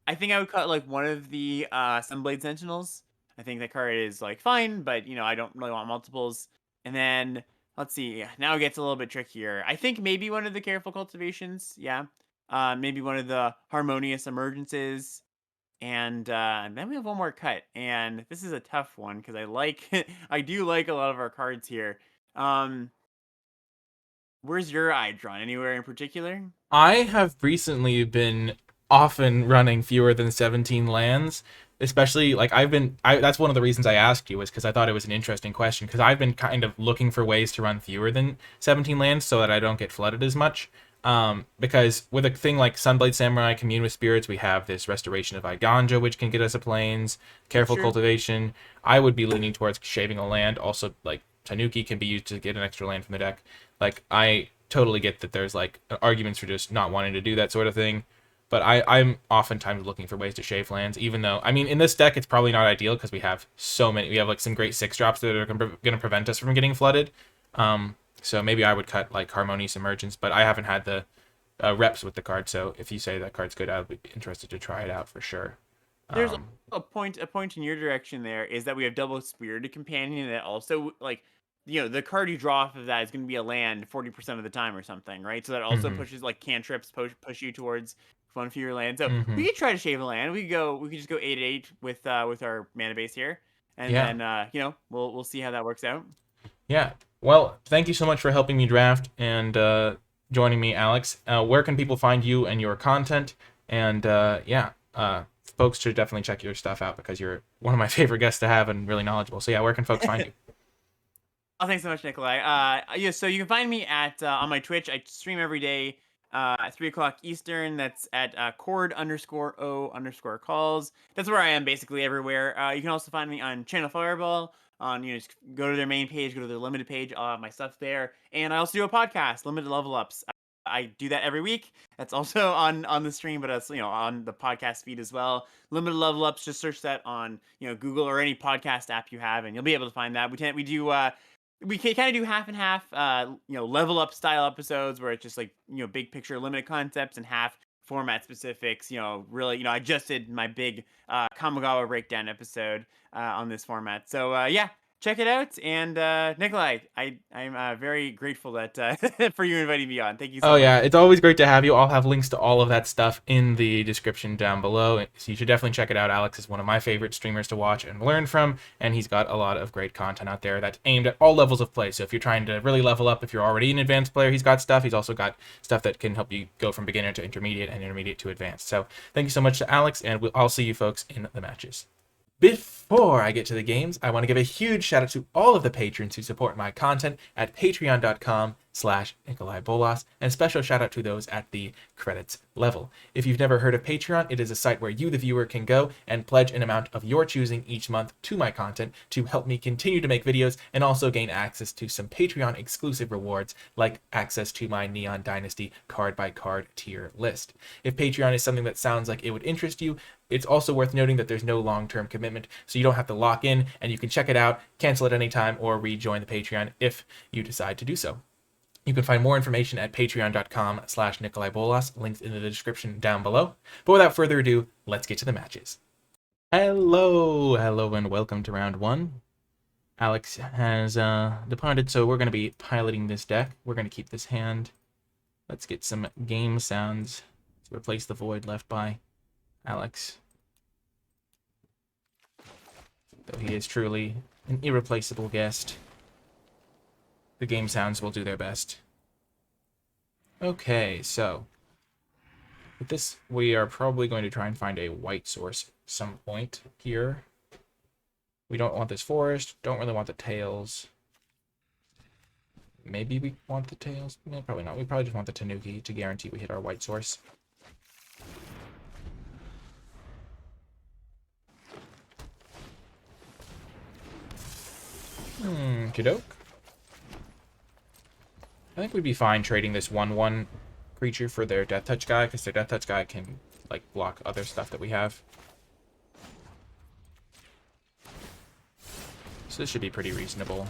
B: I think I would cut like one of the Sunblade Sentinels. I think that card is like fine, but I don't really want multiples. And then let's see. Now it gets a little bit trickier. I think maybe one of the Careful Cultivations. Yeah. Maybe one of the Harmonious Emergences. And then we have one more cut, and this is a tough one because I do like a lot of our cards here. Um, where's your eye drawn? Anywhere in particular?
A: I have recently been often running fewer than 17 lands, especially like that's one of the reasons I asked you, was because I thought it was an interesting question, because I've been kind of looking for ways to run fewer than 17 lands so that I don't get flooded as much. Because with a thing like Sunblade Samurai, Commune with Spirits, we have this Restoration of Iganja, which can get us a plains,
B: That's
A: Careful
B: true.
A: Cultivation. I would be leaning towards shaving a land. Also, like Tanuki can be used to get an extra land from the deck. Like, I totally get that there's like arguments for just not wanting to do that sort of thing. But I'm oftentimes looking for ways to shave lands, even though, I mean, in this deck, it's probably not ideal because we have so many. We have like some great 6-drops that are going to prevent us from getting flooded. So maybe I would cut like Harmonious Emergence, but I haven't had the reps with the card. So if you say that card's good, I would be interested to try it out for sure.
B: There's
A: Um,
B: a point in your direction there is that we have double Spirited Companion that also like the card you draw off of that is going to be a land 40% of the time or something, right? So that also
A: mhm,
B: pushes like cantrips push you towards one fewer land. So we
A: mhm.
B: could try to shave a land. We could just go 8/8 with our mana base here, and
A: Yeah,
B: then we'll see how that works out.
A: yeah. Well, thank you so much for helping me draft and joining me, Alex. Where can people find you and your content? And yeah, folks should definitely check your stuff out because you're one of my favorite guests to have and really knowledgeable. So yeah, where can folks find you?
B: Oh, thanks so much, Nikolai. Yeah, so you can find me at on my Twitch. I stream every day at 3 o'clock Eastern. That's at cord_o_calls. That's where I am basically everywhere. You can also find me on Channel Fireball. Just go to their main page, go to their limited page. I'll have my stuff there. And I also do a podcast, Limited Level Ups. I do that every week. That's also on the stream, but it's on the podcast feed as well. Limited Level Ups. Just search that on Google or any podcast app you have, and you'll be able to find that. We do we can kind of do half and half, level up style episodes where it's just like, big picture limited concepts, and half format specifics. Really, I just did my big Kamigawa breakdown episode on this format. So yeah, check it out. And Nikolai, I'm very grateful that for you inviting me on. Thank you
A: Oh
B: so
A: yeah,
B: much.
A: it's always great to have you. I'll have links to all of that stuff in the description down below. So you should definitely check it out. Alex is one of my favorite streamers to watch and learn from, and he's got a lot of great content out there that's aimed at all levels of play. So if you're trying to really level up, if you're already an advanced player, he's got stuff. He's also got stuff that can help you go from beginner to intermediate and intermediate to advanced. So thank you so much to Alex, and I'll see you folks in the matches. Before I get to the games, I want to give a huge shout out to all of the patrons who support my content at patreon.com/NicolaiBolas, and special shout out to those at the credits level. If you've never heard of Patreon, it is a site where you, the viewer, can go and pledge an amount of your choosing each month to my content to help me continue to make videos and also gain access to some Patreon exclusive rewards like access to my Neon Dynasty card by card tier list. If Patreon is something that sounds like it would interest you, it's also worth noting that there's no long-term commitment, so you don't have to lock in, and you can check it out, cancel at any time, or rejoin the Patreon if you decide to do so. You can find more information at patreon.com/NicolaiBolas, linked in the description down below. But without further ado, let's get to the matches. Hello, and welcome to round one. Alex has departed, so we're going to be piloting this deck. We're going to keep this hand. Let's get some game sounds to replace the void left by Alex. Though he is truly an irreplaceable guest, the game sounds will do their best. Okay, so with this, we are probably going to try and find a white source at some point here. We don't want this forest, don't really want the tails. Maybe we want the tails? No, probably not. We probably just want the Tanuki to guarantee we hit our white source. Kidoke. I think we'd be fine trading this 1/1 creature for their Death Touch guy, because their Death Touch guy can, like, block other stuff that we have. So this should be pretty reasonable.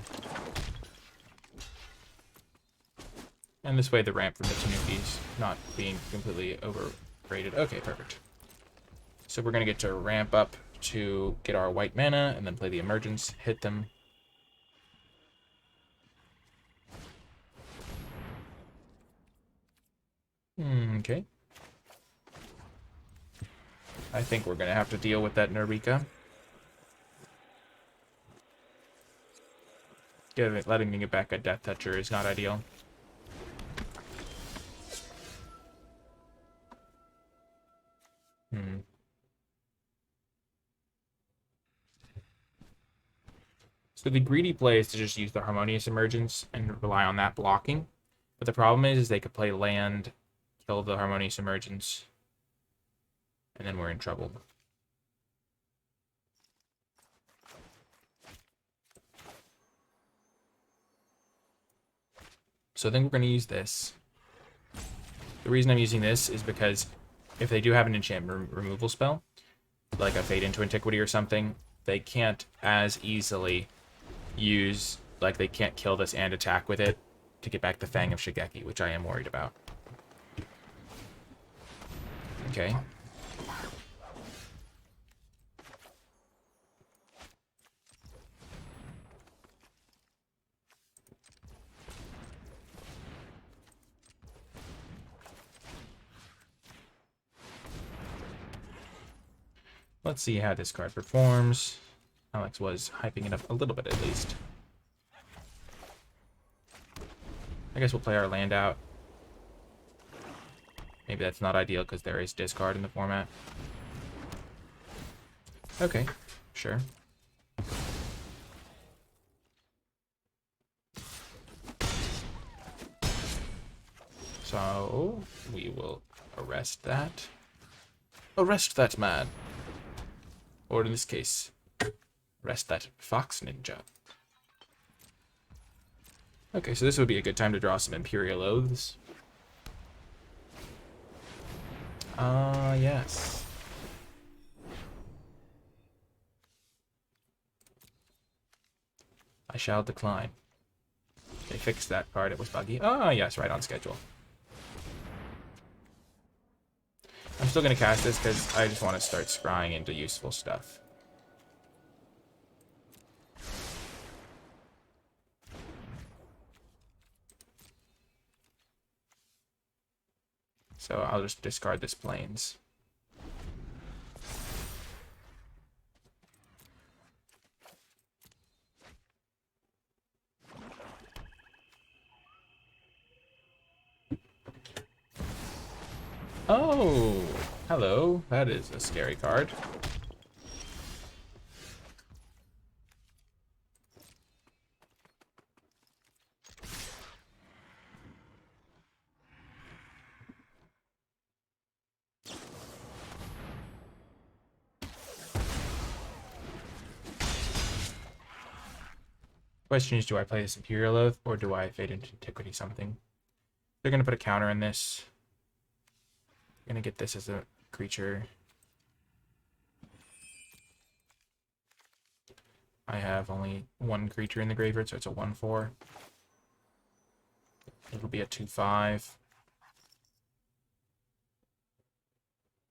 A: And this way the ramp from the Tanuki's not being completely overrated. Okay, perfect. So we're going to get to ramp up to get our white mana, and then play the Emergence, hit them. Okay. I think we're going to have to deal with that Nurika. Letting me get back a Death Toucher is not ideal. So the greedy play is to just use the Harmonious Emergence and rely on that blocking. But the problem is they could play land, kill the Harmonious Emergence, and then we're in trouble. So I think we're going to use this. The reason I'm using this is because if they do have an enchantment removal spell, like a Fade into Antiquity or something, they can't as easily use, like they can't kill this and attack with it to get back the Fang of Shigeki, which I am worried about. Okay. Let's see how this card performs. Alex was hyping it up a little bit at least. I guess we'll play our land out. Maybe that's not ideal because there is discard in the format. Okay, sure. So, we will arrest that. Arrest that man. Or in this case, arrest that fox ninja. Okay, so this would be a good time to draw some Imperial Oaths. Yes. I shall decline. They fixed that card, it was buggy. Ah, yes, right on schedule. I'm still going to cast this because I just want to start scrying into useful stuff. So I'll just discard this Plains. Oh, hello. That is a scary card. Question is, do I play this Imperial Oath or do I Fade into Antiquity something? They're going to put a counter in this. I'm going to get this as a creature. I have only one creature in the graveyard, so it's a 1/4. It'll be a 2/5. I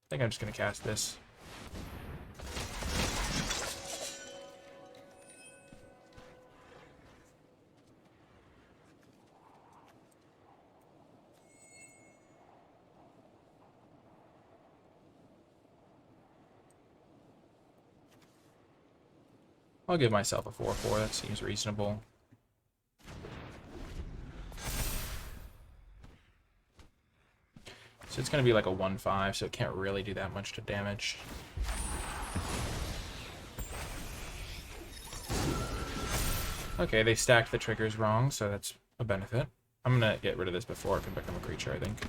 A: think I'm just going to cast this. I'll give myself a 4/4. That seems reasonable. So it's going to be like a 1/5, so it can't really do that much to damage. Okay, they stacked the triggers wrong, so that's a benefit. I'm going to get rid of this before it can become a creature, I think.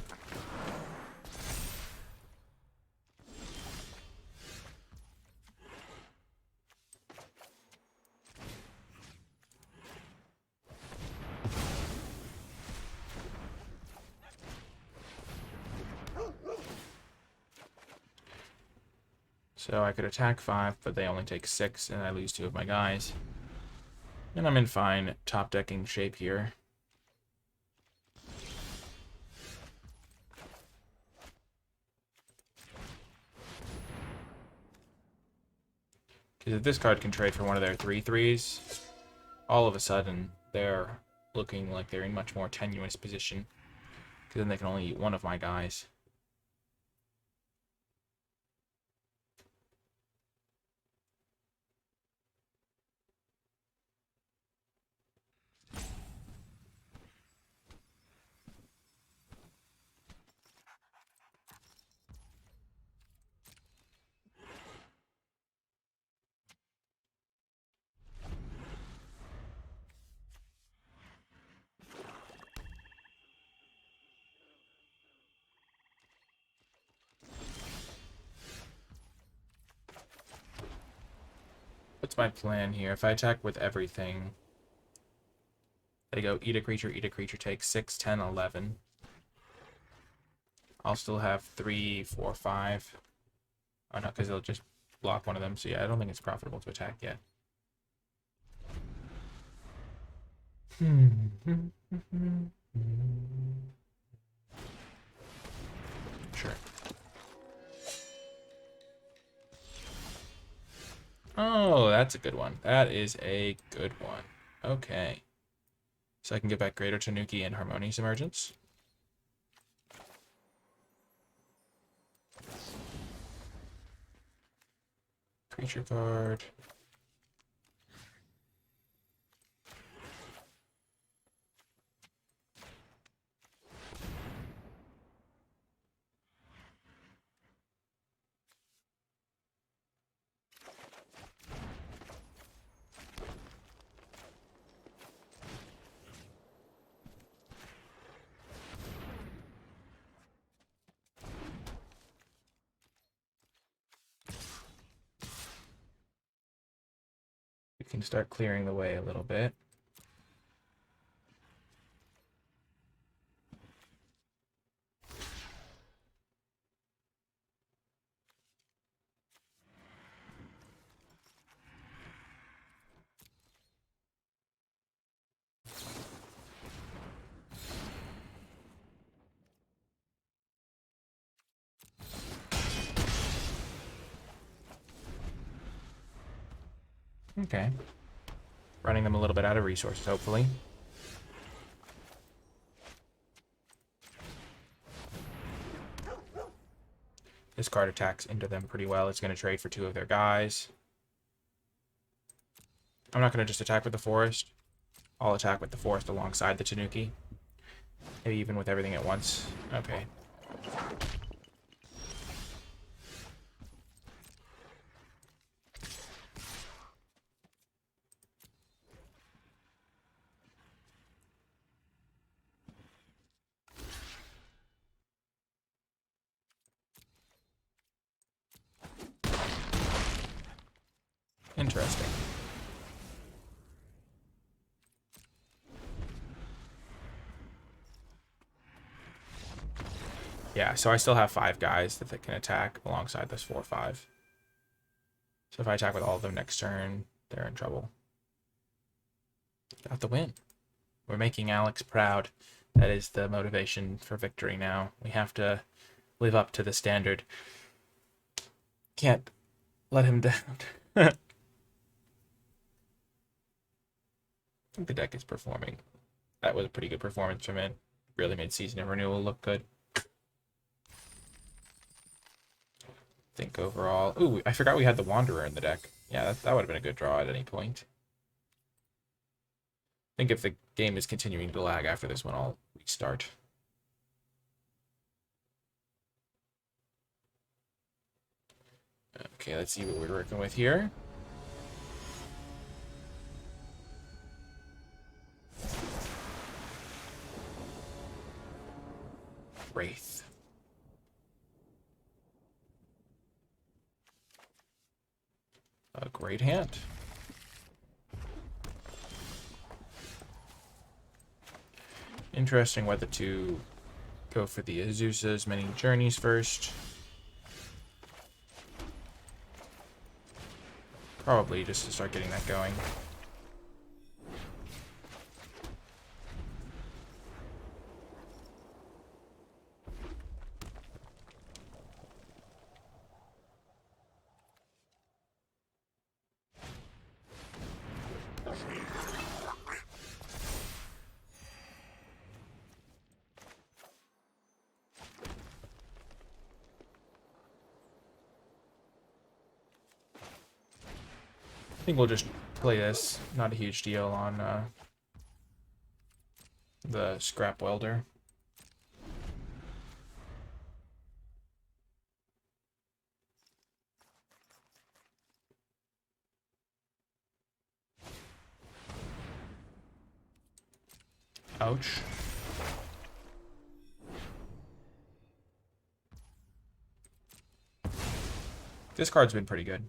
A: So I could attack 5, but they only take 6, and I lose 2 of my guys. And I'm in fine top decking shape here. Because if this card can trade for one of their 3/3s, all of a sudden they're looking like they're in much more tenuous position. Because then they can only eat one of my guys. What's my plan here? If I attack with everything, they go eat a creature, take 6, 10, 11. I'll still have 3, 4, 5. Oh no, because they'll just block one of them. So yeah, I don't think it's profitable to attack yet. Sure. Oh, that's a good one. That is a good one. Okay. So I can get back Greater Tanuki and Harmonious Emergence. Creature card. We can start clearing the way a little bit. Okay. Running them a little bit out of resources, hopefully. This card attacks into them pretty well. It's going to trade for 2 of their guys. I'm not going to just attack with the forest. I'll attack with the forest alongside the Tanuki. Maybe even with everything at once. Okay. Interesting. Yeah, so I still have 5 guys that they can attack alongside this 4/5. So if I attack with all of them next turn, they're in trouble. Got the win. We're making Alex proud. That is the motivation for victory now. We have to live up to the standard. Can't let him down. I think the deck is performing. That was a pretty good performance from it. Really made Season of Renewal look good. I think overall... Ooh, I forgot we had the Wanderer in the deck. Yeah, that would have been a good draw at any point. I think if the game is continuing to lag after this one, I'll restart. Okay, let's see what we're working with here. Wraith. A great hand. Interesting whether to go for the Azusa's Many Journeys first. Probably just to start getting that going. think we'll just play this. Not a huge deal on the scrap welder. Ouch. This card's been pretty good.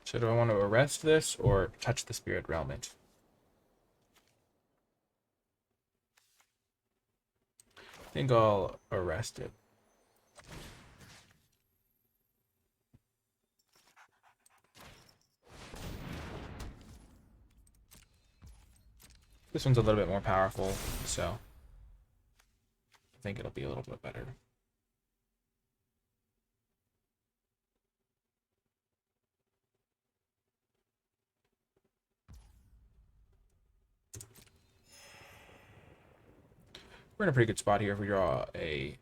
A: So do I want to arrest this or touch the spirit realmant? I think I'll arrest it. This one's a little bit more powerful, so I think it'll be a little bit better. We're in a pretty good spot here. If we draw a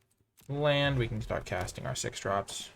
A: land, we can start casting our 6-drops.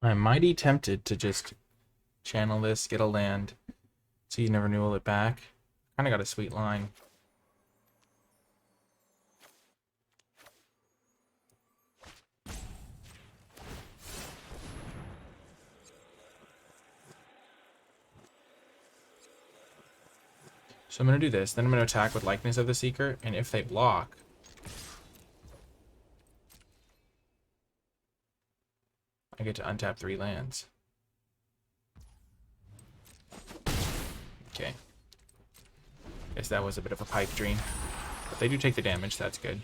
A: I'm mighty tempted to just channel this, get a land, Season of Renewal it back. Kind of got a sweet line. So I'm going to do this, then I'm going to attack with Likeness of the Seeker, and if they block, I get to untap 3 lands. Okay. Guess that was a bit of a pipe dream. But they do take the damage, that's good.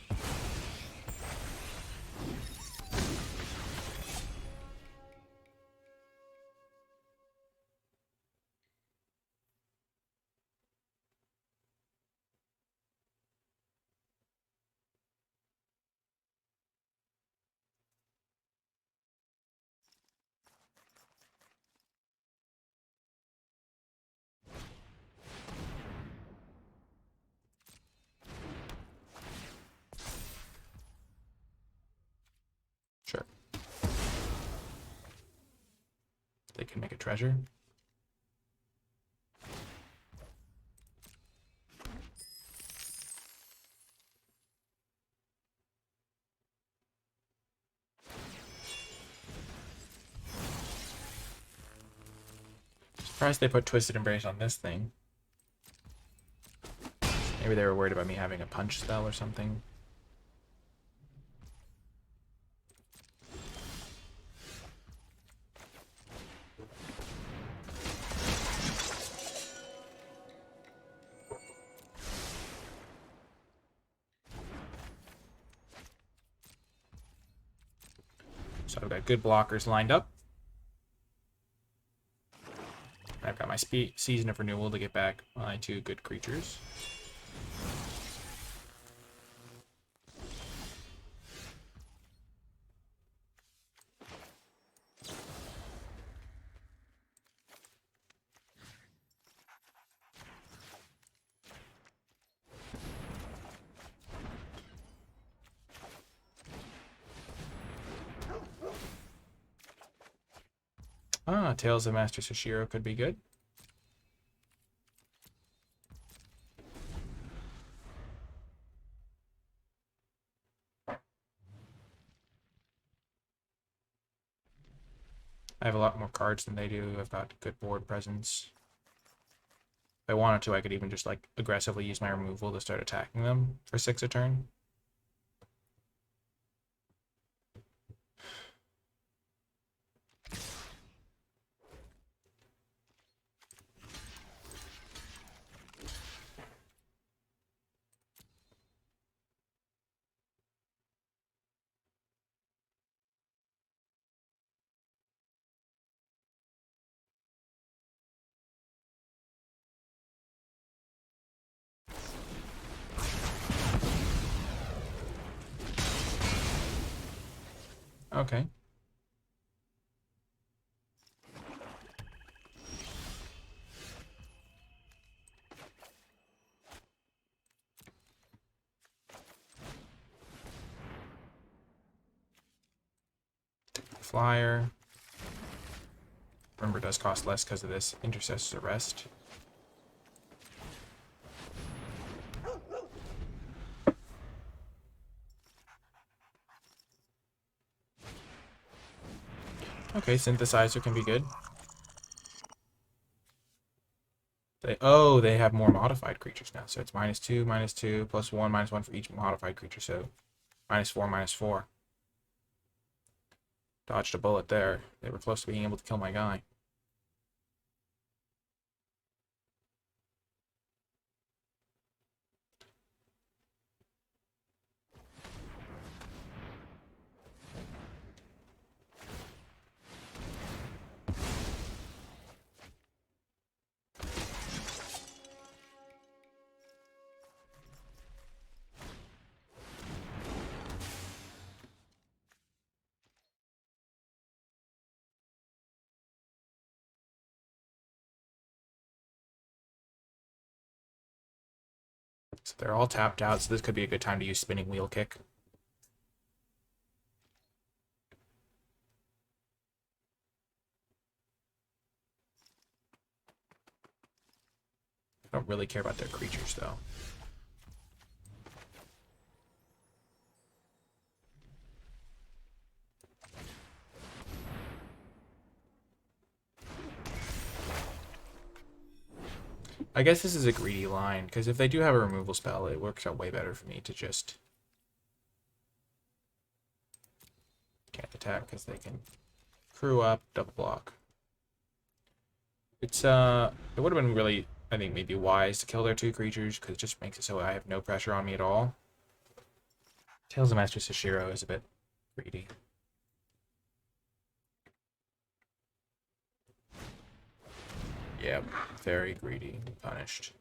A: Sure. They can make a treasure. Surprised they put Twisted Embrace on this thing. Maybe they were worried about me having a punch spell or something. So I've got good blockers lined up. I've got my Season of Renewal to get back my 2 good creatures. Ah, Tales of Master Sashiro could be good. I have a lot more cards than they do. I've got good board presence. If I wanted to, I could even just like aggressively use my removal to start attacking them for 6 a turn. Okay. Flyer. Remember, it does cost less because of this Intercessor's Arrest. Okay, Synthesizer can be good. They have more modified creatures now. So it's -2, -2, +1, -1 for each modified creature. So -4, -4. Dodged a bullet there. They were close to being able to kill my guy. So they're all tapped out, so this could be a good time to use Spinning Wheel Kick. I don't really care about their creatures, though. I guess this is a greedy line, because if they do have a removal spell, it works out way better for me to just... Can't attack, because they can crew up, double block. It's, it would have been really, I think, maybe wise to kill their 2 creatures, because it just makes it so I have no pressure on me at all. Tales of Master Sashiro is a bit greedy. Yep, very greedy. Punished.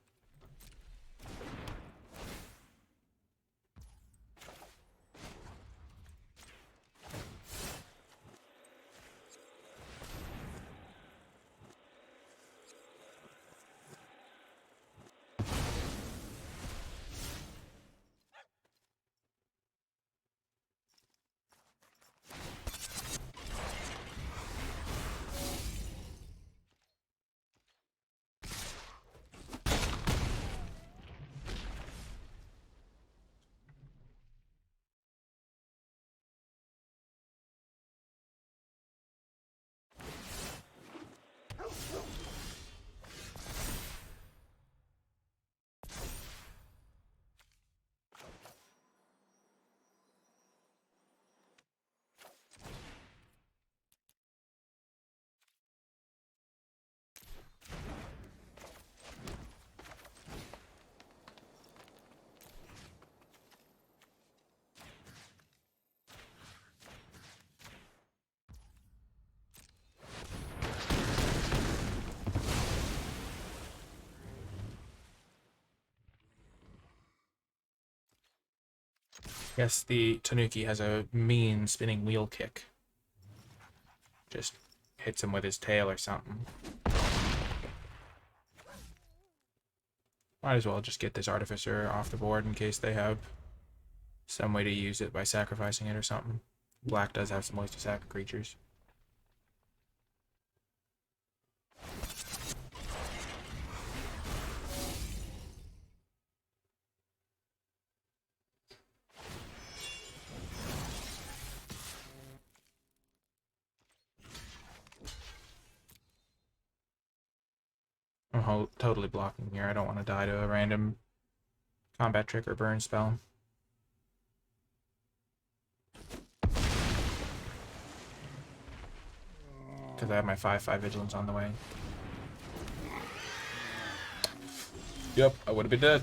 A: Yes, the Tanuki has a mean spinning wheel kick. Just hits him with his tail or something. Might as well just get this Artificer off the board in case they have some way to use it by sacrificing it or something. Black does have some ways to sack creatures. I'm totally blocking here. I don't want to die to a random combat trick or burn spell. Because I have my 5/5 vigilance on the way. Yep, I would have been dead.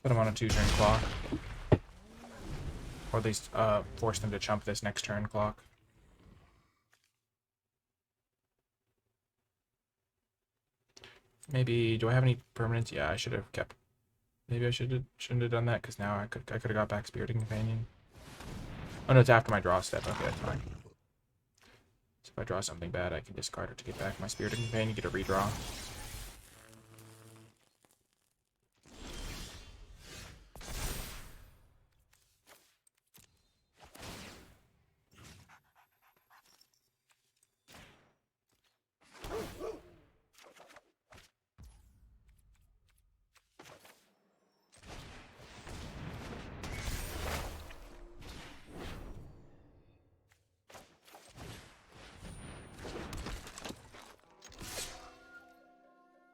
A: Put him on a 2-turn clock. Or at least force them to chump this next turn clock. Maybe, do I have any permanents? Yeah, I should have kept. Maybe I shouldn't have done that, because now I could have got back Spirited Companion. Oh no, it's after my draw step. Okay, that's fine. So if I draw something bad, I can discard it to get back my Spirited Companion, get a redraw.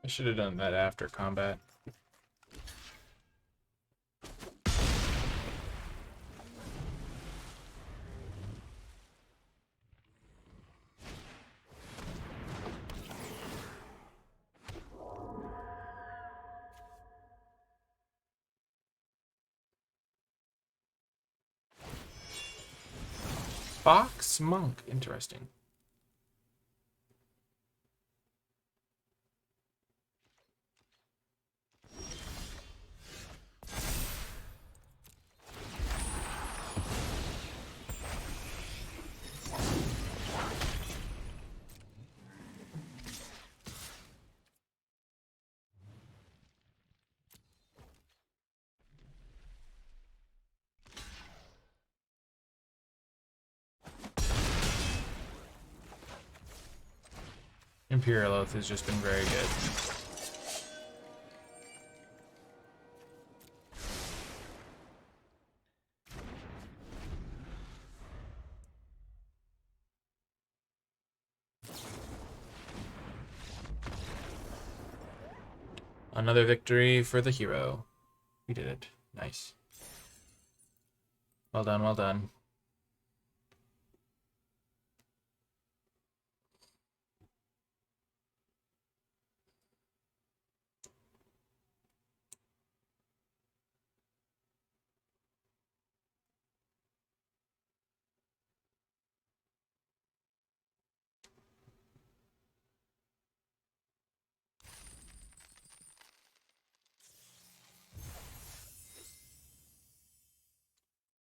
A: I should have done that after combat. Fox Monk, interesting. Imperial Oath has just been very good. Another victory for the hero. We did it. Nice. Well done, well done.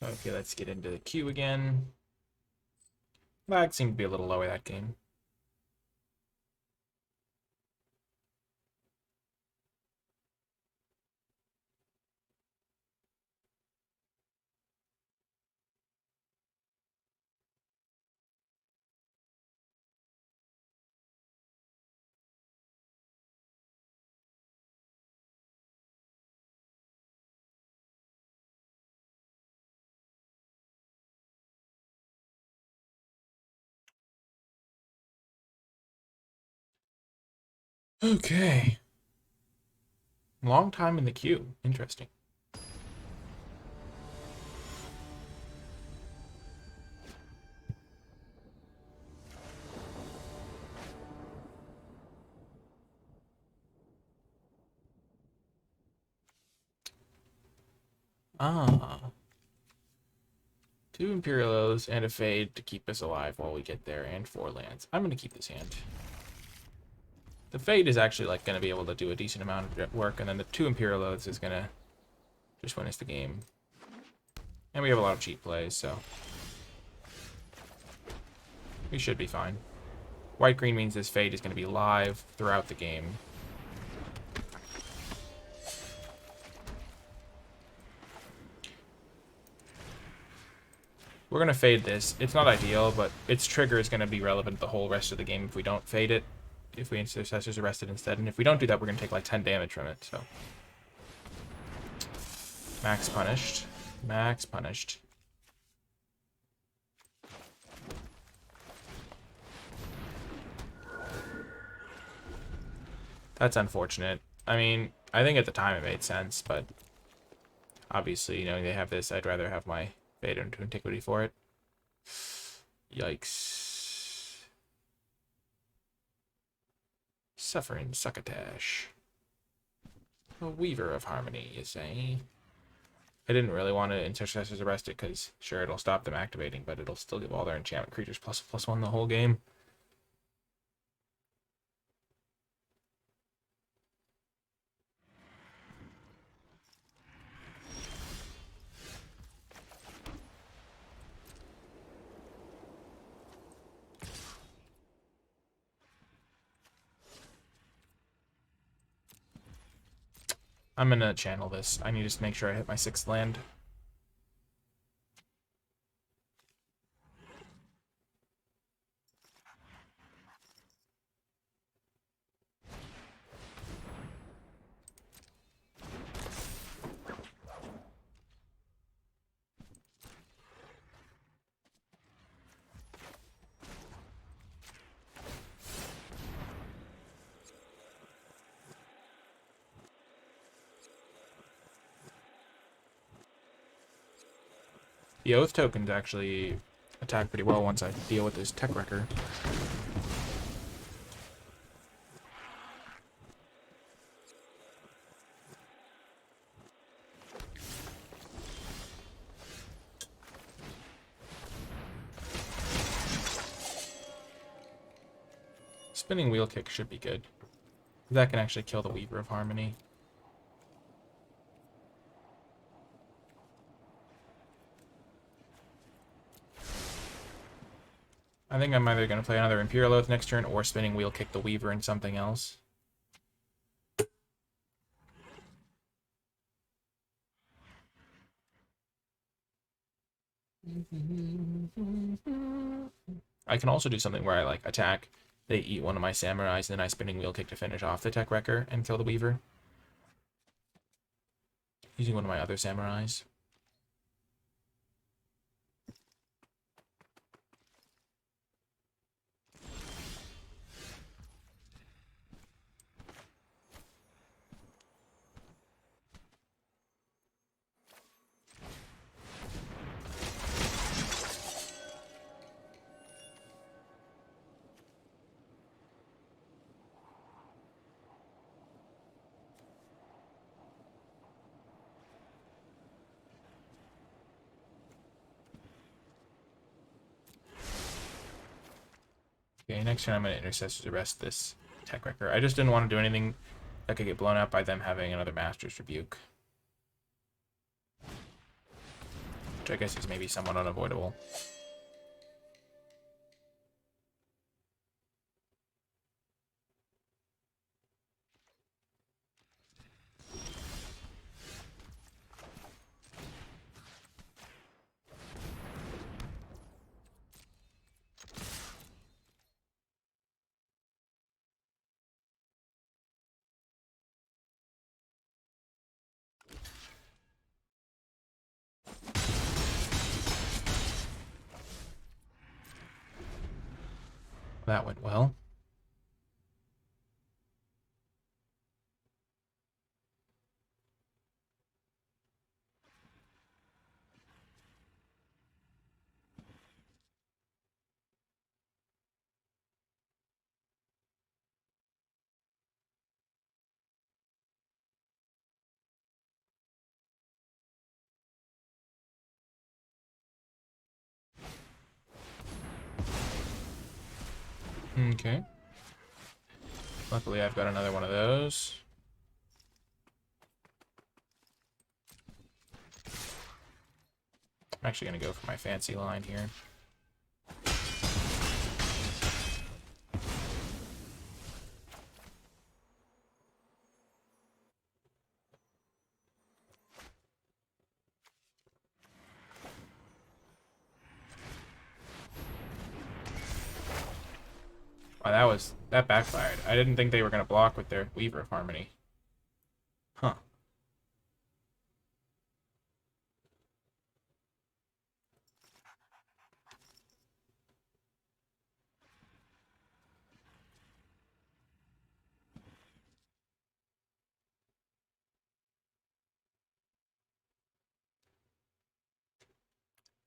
A: Okay, let's get into the queue again. Lag seemed to be a little lower that game. Okay. Long time in the queue. Interesting. Ah. 2 Imperial Oaths and a Fade to keep us alive while we get there, and 4 lands. I'm going to keep this hand. The Fade is actually like going to be able to do a decent amount of work, and then the 2 Imperial Oaths is going to just win us the game. And we have a lot of cheap plays, so we should be fine. White-green means this Fade is going to be live throughout the game. We're going to Fade this. It's not ideal, but its trigger is going to be relevant the whole rest of the game if we don't Fade it. If we Intercessor's Arrested instead. And if we don't do that, we're going to take like 10 damage from it, so. Max punished. Max punished. That's unfortunate. I mean, I think at the time it made sense, but obviously, you know, they have this. I'd rather have my Fade into Antiquity for it. Yikes. Suffering Succotash. A Weaver of Harmony, you say? I didn't really want to Intercessors Arrested because, sure, it'll stop them activating, but it'll still give all their enchantment creatures +1 the whole game. I'm gonna channel this. I need to make sure I hit my 6th land. The Oath tokens actually attack pretty well once I deal with this Tech Wrecker. Spinning Wheel Kick should be good. That can actually kill the Weaver of Harmony. I think I'm either going to play another Imperial Oath next turn or Spinning Wheel Kick the Weaver and something else. I can also do something where I like attack, they eat one of my Samurais, and then I Spinning Wheel Kick to finish off the Tech Wrecker and kill the Weaver. Using one of my other Samurais. Okay, next turn I'm going to Intercessor's Arrest this Tech Wrecker. I just didn't want to do anything that could get blown up by them having another Master's Rebuke. Which I guess is maybe somewhat unavoidable. That went well. Okay. Luckily, I've got another one of those. I'm actually going to go for my fancy line here. Wow, that backfired. I didn't think they were gonna block with their Weaver of Harmony. Huh.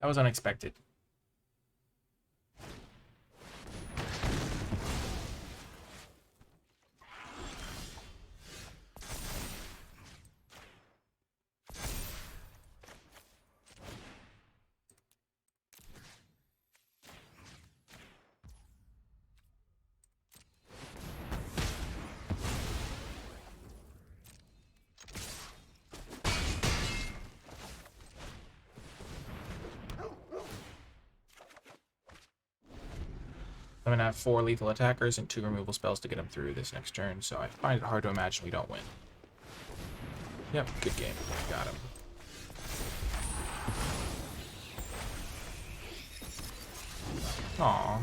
A: That was unexpected. I'm gonna have 4 lethal attackers and 2 removal spells to get him through this next turn, so I find it hard to imagine we don't win. Yep, good game. Got him. Aw,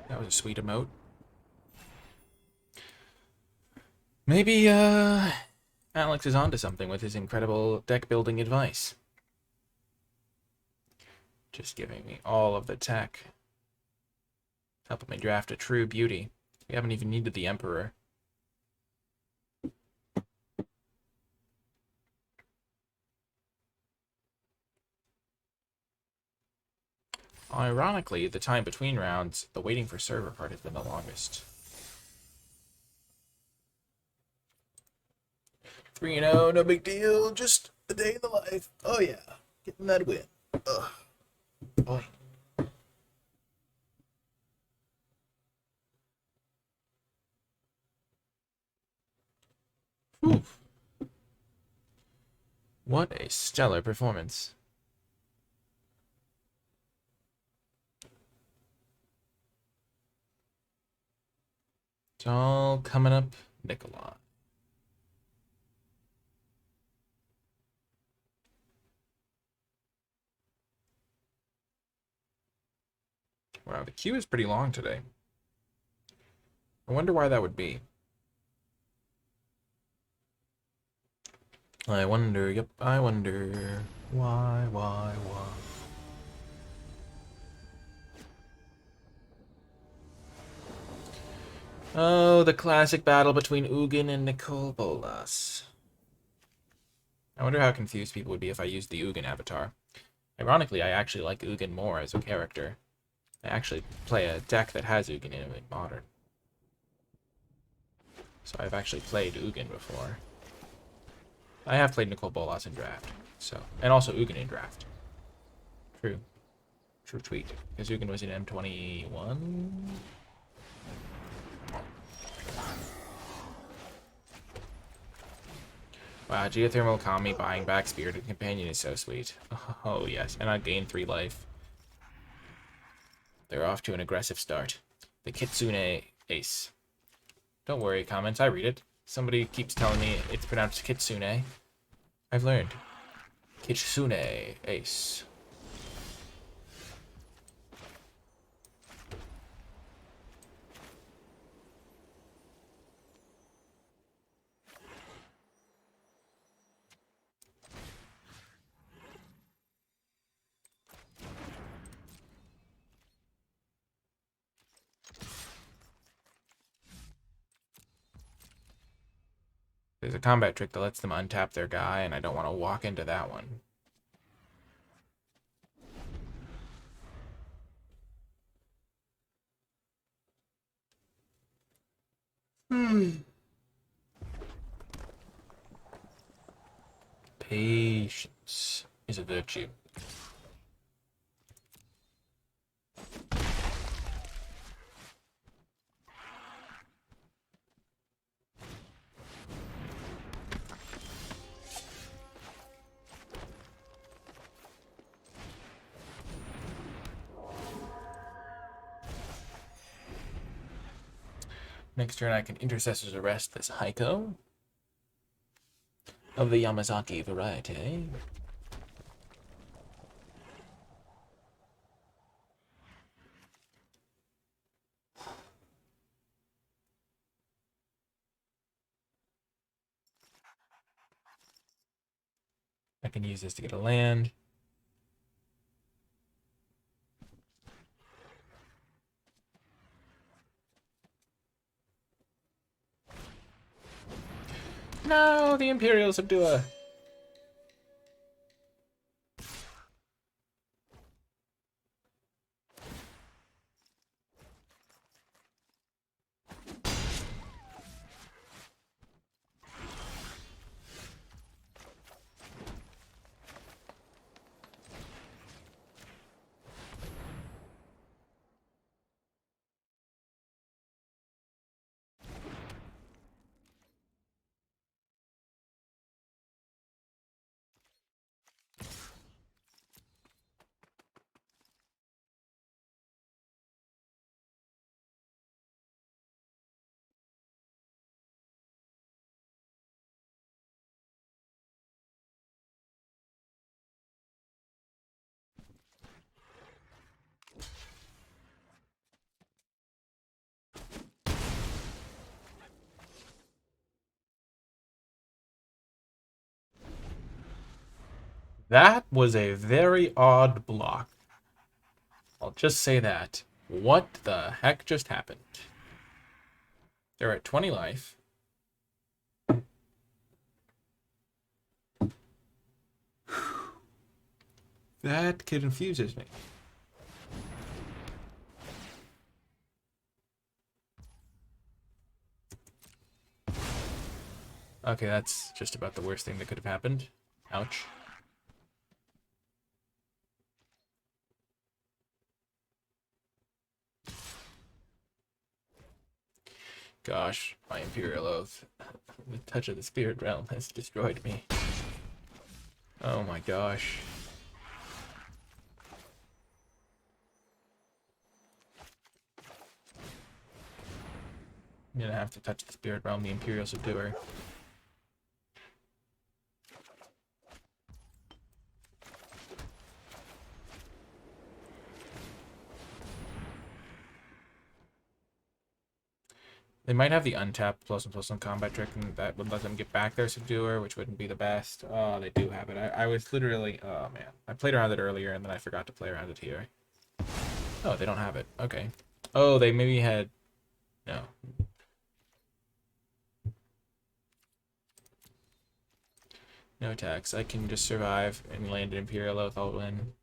A: that was a sweet emote. Maybe, Alex is onto something with his incredible deck-building advice. Just giving me all of the tech. Helping me draft a true beauty. We haven't even needed the Emperor. Ironically, the time between rounds, the waiting for server part has been the longest. 3-0, no big deal. Just a day in the life. Oh yeah, getting that win. Ugh. Boy. Whew. What a stellar performance. It's all coming up, Nicolai. Wow, the queue is pretty long today. I wonder why that would be. I wonder, yep, I wonder. Why? Oh, the classic battle between Ugin and NicolaiBolas. I wonder how confused people would be if I used the Ugin avatar. Ironically, I actually like Ugin more as a character. I actually play a deck that has Ugin in it in Modern. So I've actually played Ugin before. I have played NicolaiBolas in Draft. So, and also Ugin in Draft. True. True tweet. Because Ugin was in M21? Wow, Geothermal Kami buying back Spirited Companion is so sweet. Oh, yes. And I gained 3 life. They're off to an aggressive start. The Kitsune Ace. Don't worry, comments. I read it. Somebody keeps telling me it's pronounced Kitsune. I've learned. Kitsune Ace. There's a combat trick that lets them untap their guy, and I don't want to walk into that one. Patience is a virtue. Next turn, I can Intercessor's Arrest this Heiko of the Yamazaki variety. I can use this to get a land. No, the Imperial Subduer. That was a very odd block. I'll just say that. What the heck just happened? They're at 20 life. That confuses me. Okay, that's just about the worst thing that could have happened. Ouch. Gosh, my Imperial Oath. The touch of the Spirit Realm has destroyed me. Oh my gosh. I'm gonna have to touch the Spirit Realm, the Imperial Subduer. They might have the untapped +1/+1 combat trick, and that would let them get back their Subduer, which wouldn't be the best. Oh, they do have it. I was literally... Oh, man. I played around it earlier, and then I forgot to play around it here. Oh, they don't have it. Okay. Oh, they maybe had... No. No attacks. I can just survive and land an Imperial Oath. I'll win.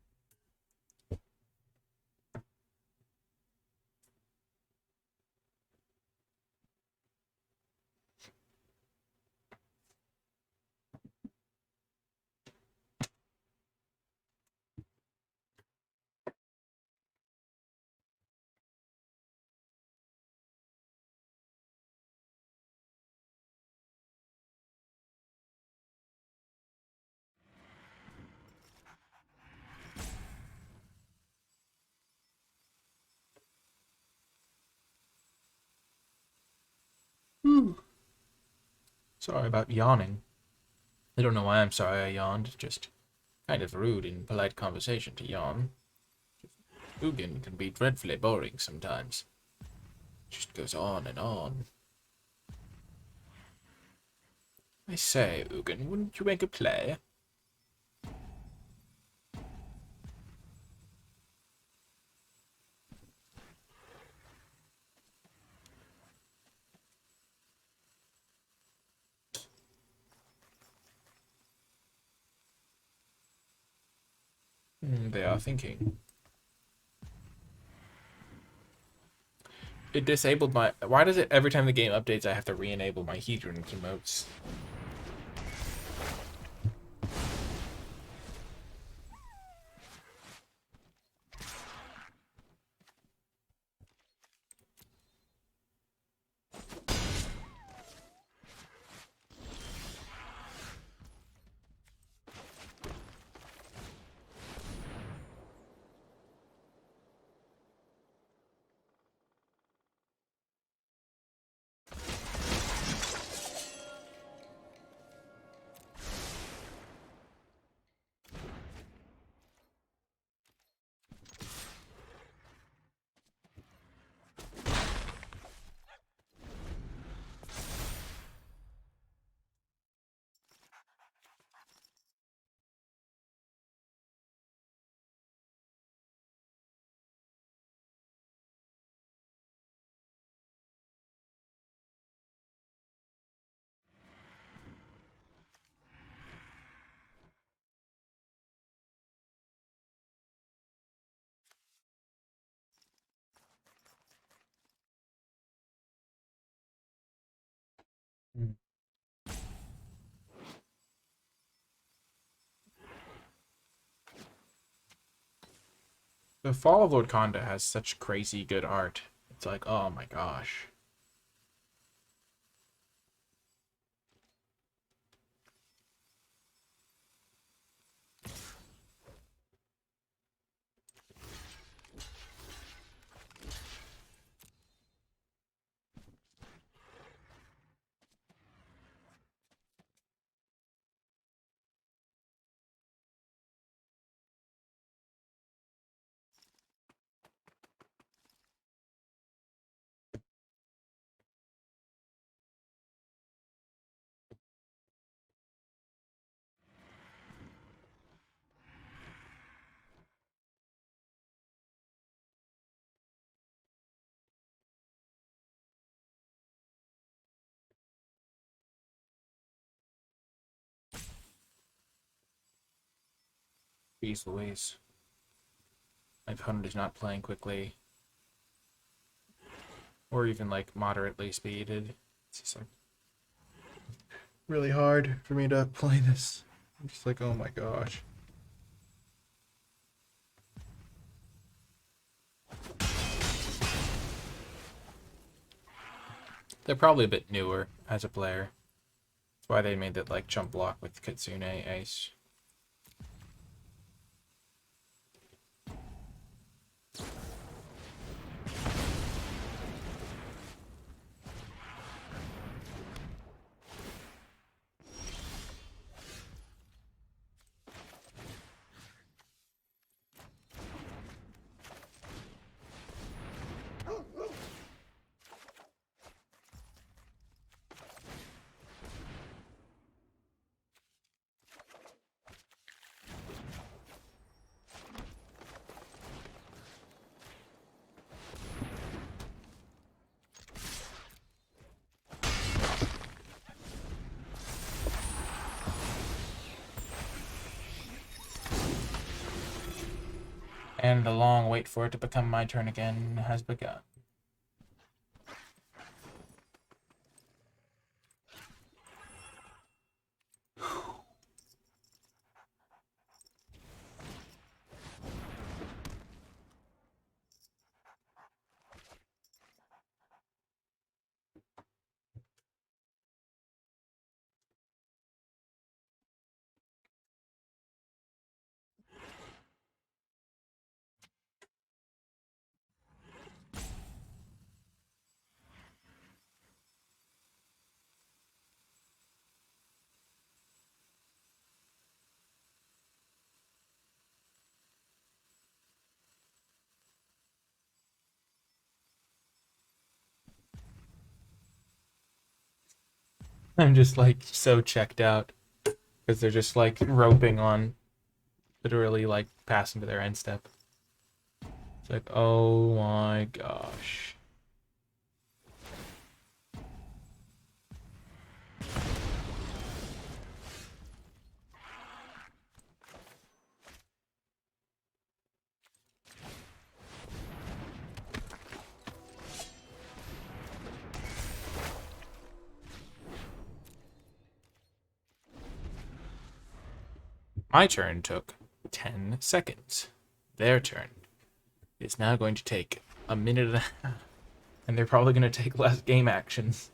A: Sorry about yawning. I don't know why I'm sorry I yawned. Just kind of rude in polite conversation to yawn. Ugin can be dreadfully boring sometimes. Just goes on and on. I say, Ugin, wouldn't you make a play? They are thinking. It disabled my... Why does it, every time the game updates, I have to re-enable my Hedron emotes? The Fall of Lord Konda has such crazy good art. It's like, oh my gosh. Jeez Louise. My opponent is not playing quickly. Or even like moderately speeded. It's just like really hard for me to play this. I'm just like, oh my gosh. They're probably a bit newer as a player. That's why they made that like jump block with Kitsune Ace. And the long wait for it to become my turn again has begun. I'm just like so checked out because they're just like roping on, literally like passing to their end step. It's like, oh my gosh. My turn took 10 seconds. Their turn is now going to take a minute and a half. And they're probably going to take less game actions.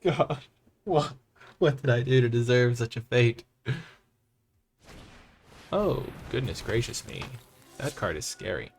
A: God, what did I do to deserve such a fate? Oh, goodness gracious me. That card is scary.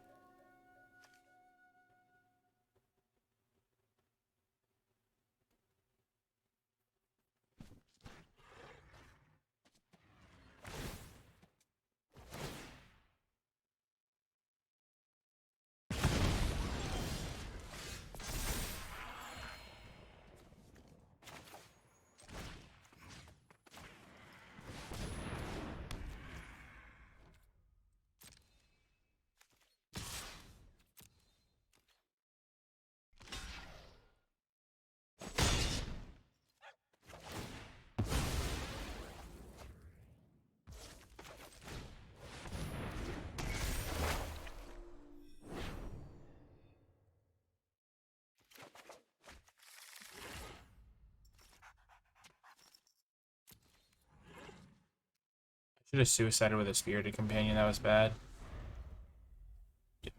A: Should have suicided with a spirited companion. That was bad.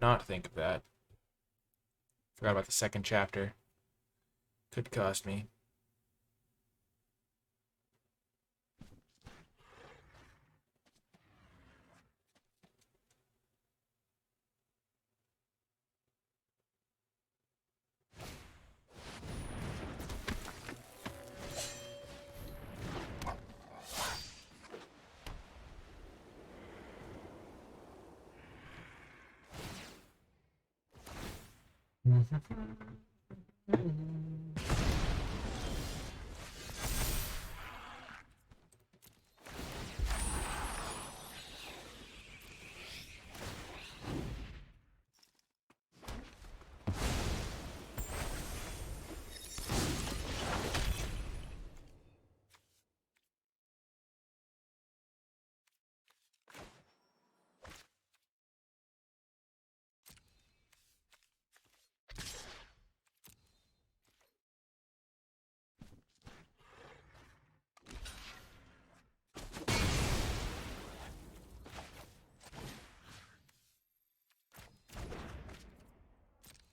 A: not think of that. Forgot about the second chapter. Could cost me.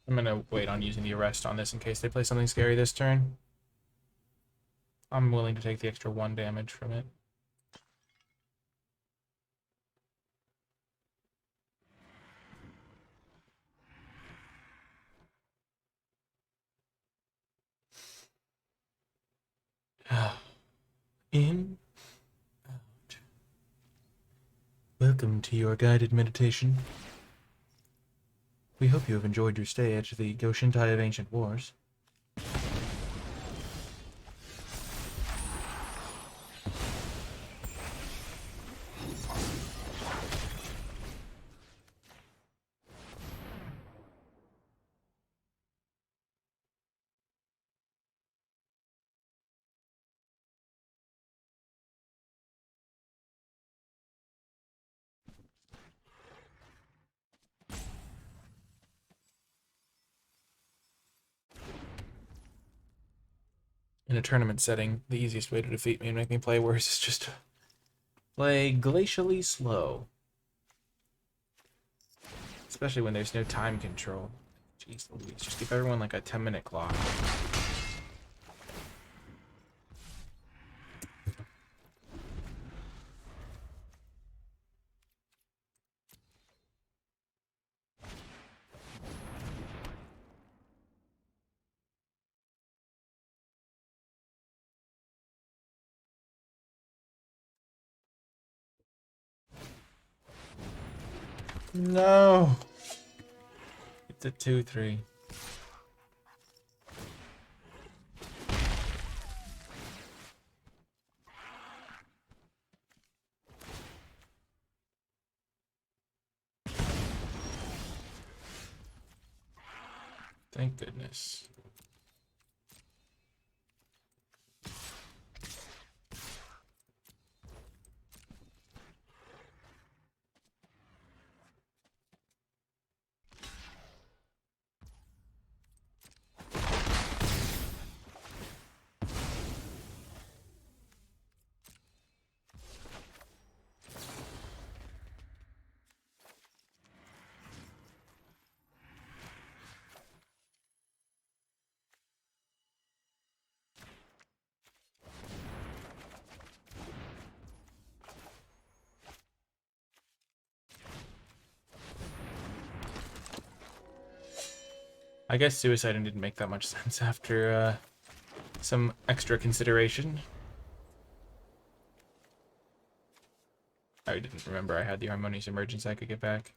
A: I'm gonna wait on using the arrest on this in case they play something scary this turn. I'm willing to take the extra 1 damage from it. In, out. Welcome to your guided meditation. We hope you have enjoyed your stay at the Goshintai of Ancient Wars. In a tournament setting, the easiest way to defeat me and make me play worse is just to play glacially slow. Especially when there's no time control. Jeez Louise, just give everyone like a 10-minute clock. No! It's a 2-3. Thank goodness. I guess suiciding didn't make that much sense after some extra consideration. I didn't remember I had the Harmonious Emergence I could get back.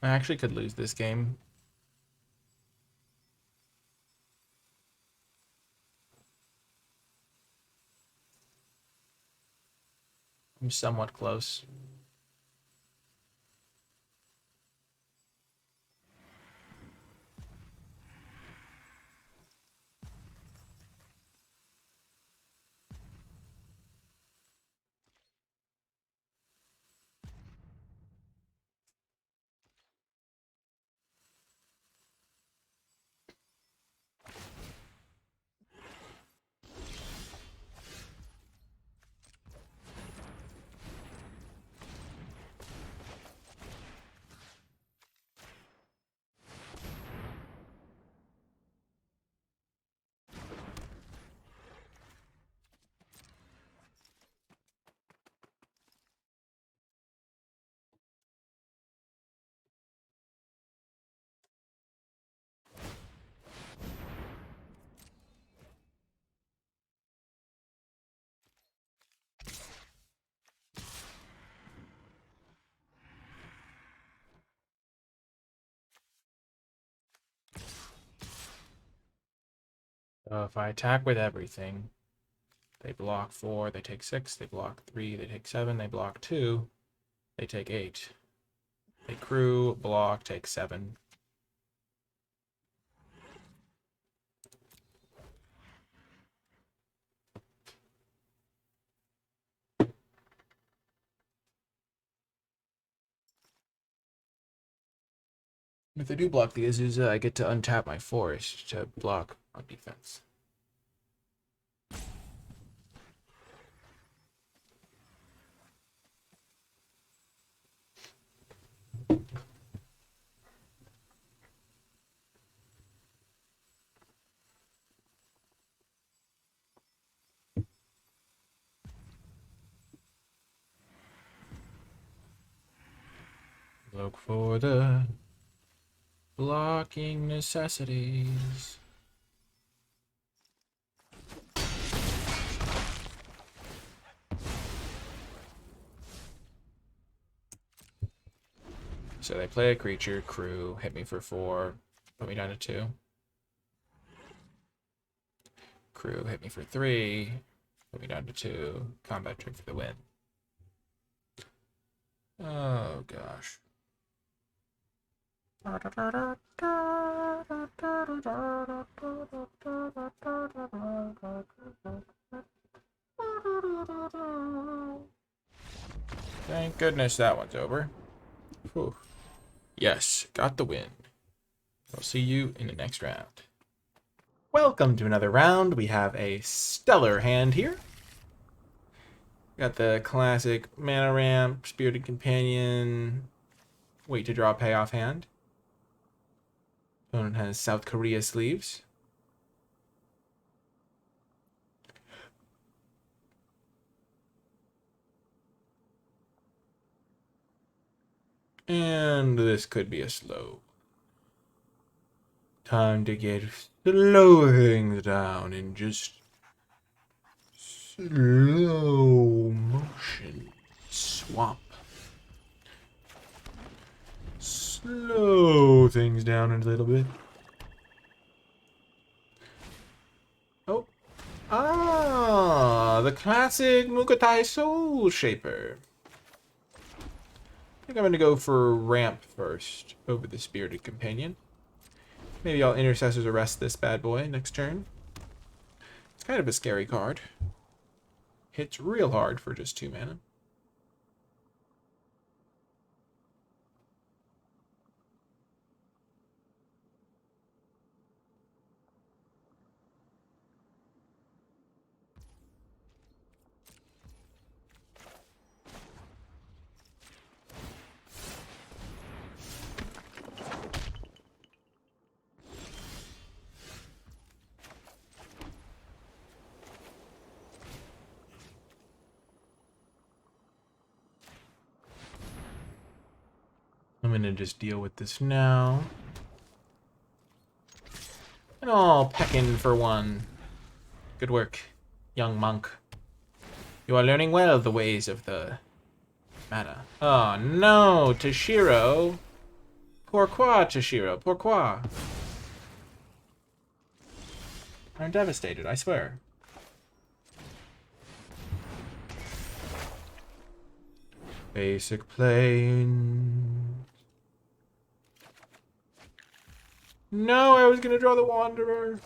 A: I actually could lose this game. I'm somewhat close. So if I attack with everything, they block 4, they take 6, they block 3, they take 7, they block 2, they take 8. They crew, block, take 7. If they do block the Azusa, I get to untap my forest to block on defense. Look for the blocking necessities. So they play a creature, crew, hit me for 4, put me down to 2. Crew, hit me for 3, put me down to 2. Combat trick for the win. Oh gosh. Thank goodness that one's over. Whew. Yes, got the win. I'll see you in the next round. Welcome to another round. We have a stellar hand here. Got the classic mana ramp, spirited companion, wait to draw payoff hand. Opponent has South Korea sleeves. And this could be a slow. Time to get slow things down in just slow motion. Swamp. Slow things down a little bit. Oh. Ah, the classic Mukotai Soul Shaper. I think I'm going to go for ramp first over the Spirited Companion. Maybe I'll Intercessor's Arrest this bad boy next turn. It's kind of a scary card. Hits real hard for just 2 mana. I'm gonna just deal with this now. And I'll peck in for 1. Good work, young monk. You are learning well the ways of the mana. Oh no, Toshiro. Pourquoi, Chishiro? Pourquoi? I'm devastated, I swear. Basic plane. No, I was gonna draw the Wanderer.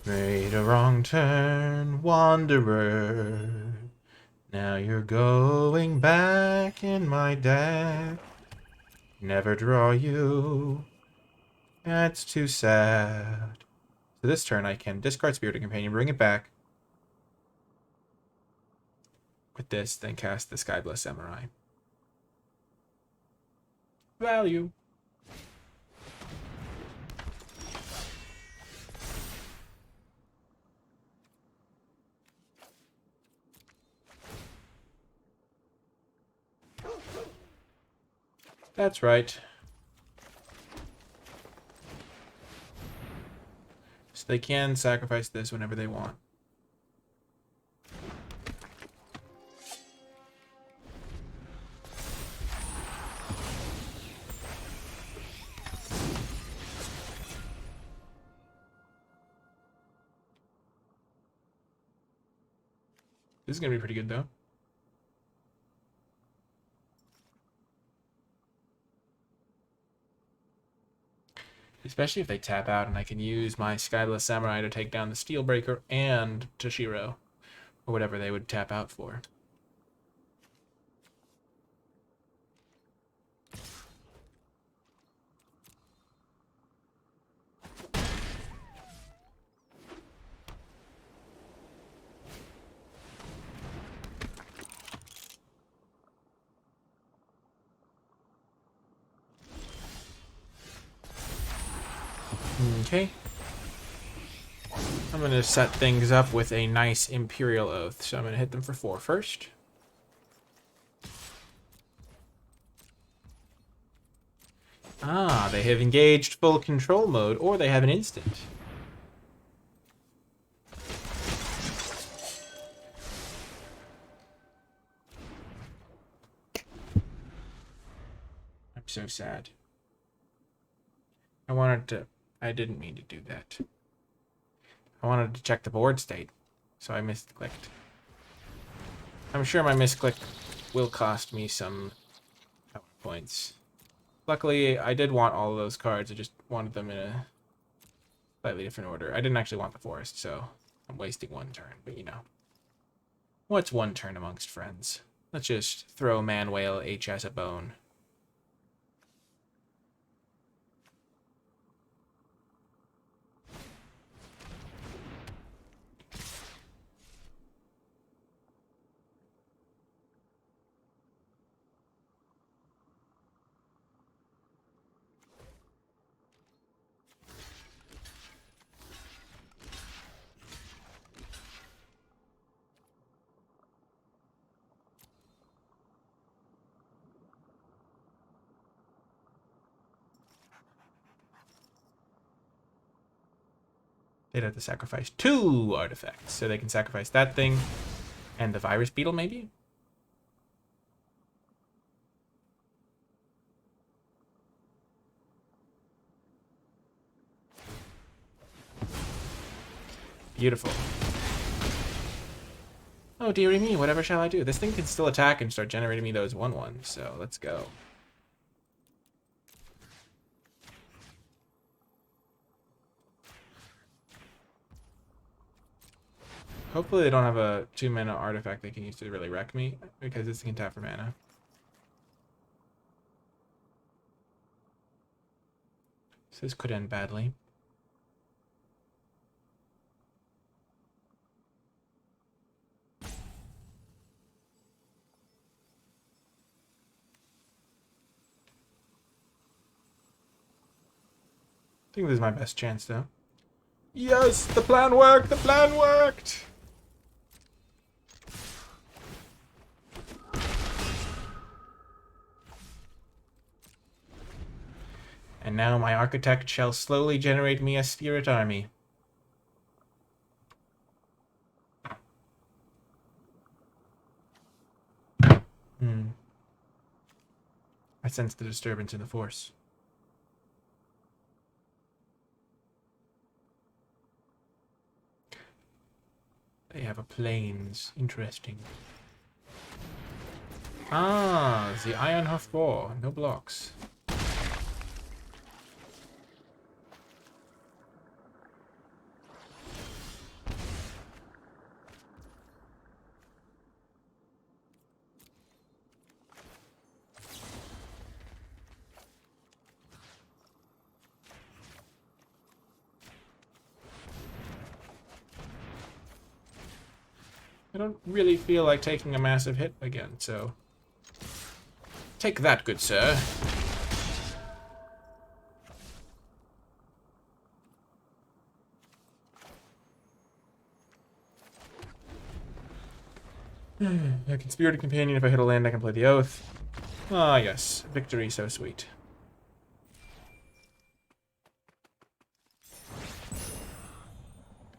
A: Made a wrong turn, Wanderer. Now you're going back in my deck. Never draw you. That's too sad. So this turn I can discard Spirited Companion, bring it back. With this, then cast the Skybless Samurai. Value. That's right. So they can sacrifice this whenever they want. This is going to be pretty good, though. Especially if they tap out and I can use my Skyless Samurai to take down the Steelbreaker and Toshiro. Or whatever they would tap out for. Okay. I'm going to set things up with a nice Imperial Oath. So I'm going to hit them for 4 first. Ah, they have engaged full control mode, or they have an instant. I'm so sad. I didn't mean to do that. I wanted to check the board state, so I misclicked. I'm sure my misclick will cost me some power points. Luckily, I did want all of those cards. I just wanted them in a slightly different order. I didn't actually want the forest, so I'm wasting 1 turn. But, you know. What's 1 turn amongst friends? Let's just throw Man-Whale HS a bone. They'd have to sacrifice 2 artifacts. So they can sacrifice that thing and the Virus Beetle, maybe? Beautiful. Oh, dearie me, whatever shall I do? This thing can still attack and start generating me those 1/1s, so let's go. Hopefully they don't have a 2-mana artifact they can use to really wreck me, because this can tap for mana. So this could end badly. I think this is my best chance, though. Yes, the plan worked! The plan worked! And now my architect shall slowly generate me a spirit army. I sense the disturbance in the force. They have a planes. Interesting. Ah, the Ironhof Boar. No blocks. I don't really feel like taking a massive hit again, so... Take that, good sir. A conspirator companion. If I hit a land, I can play the oath. Ah, yes. Victory so sweet.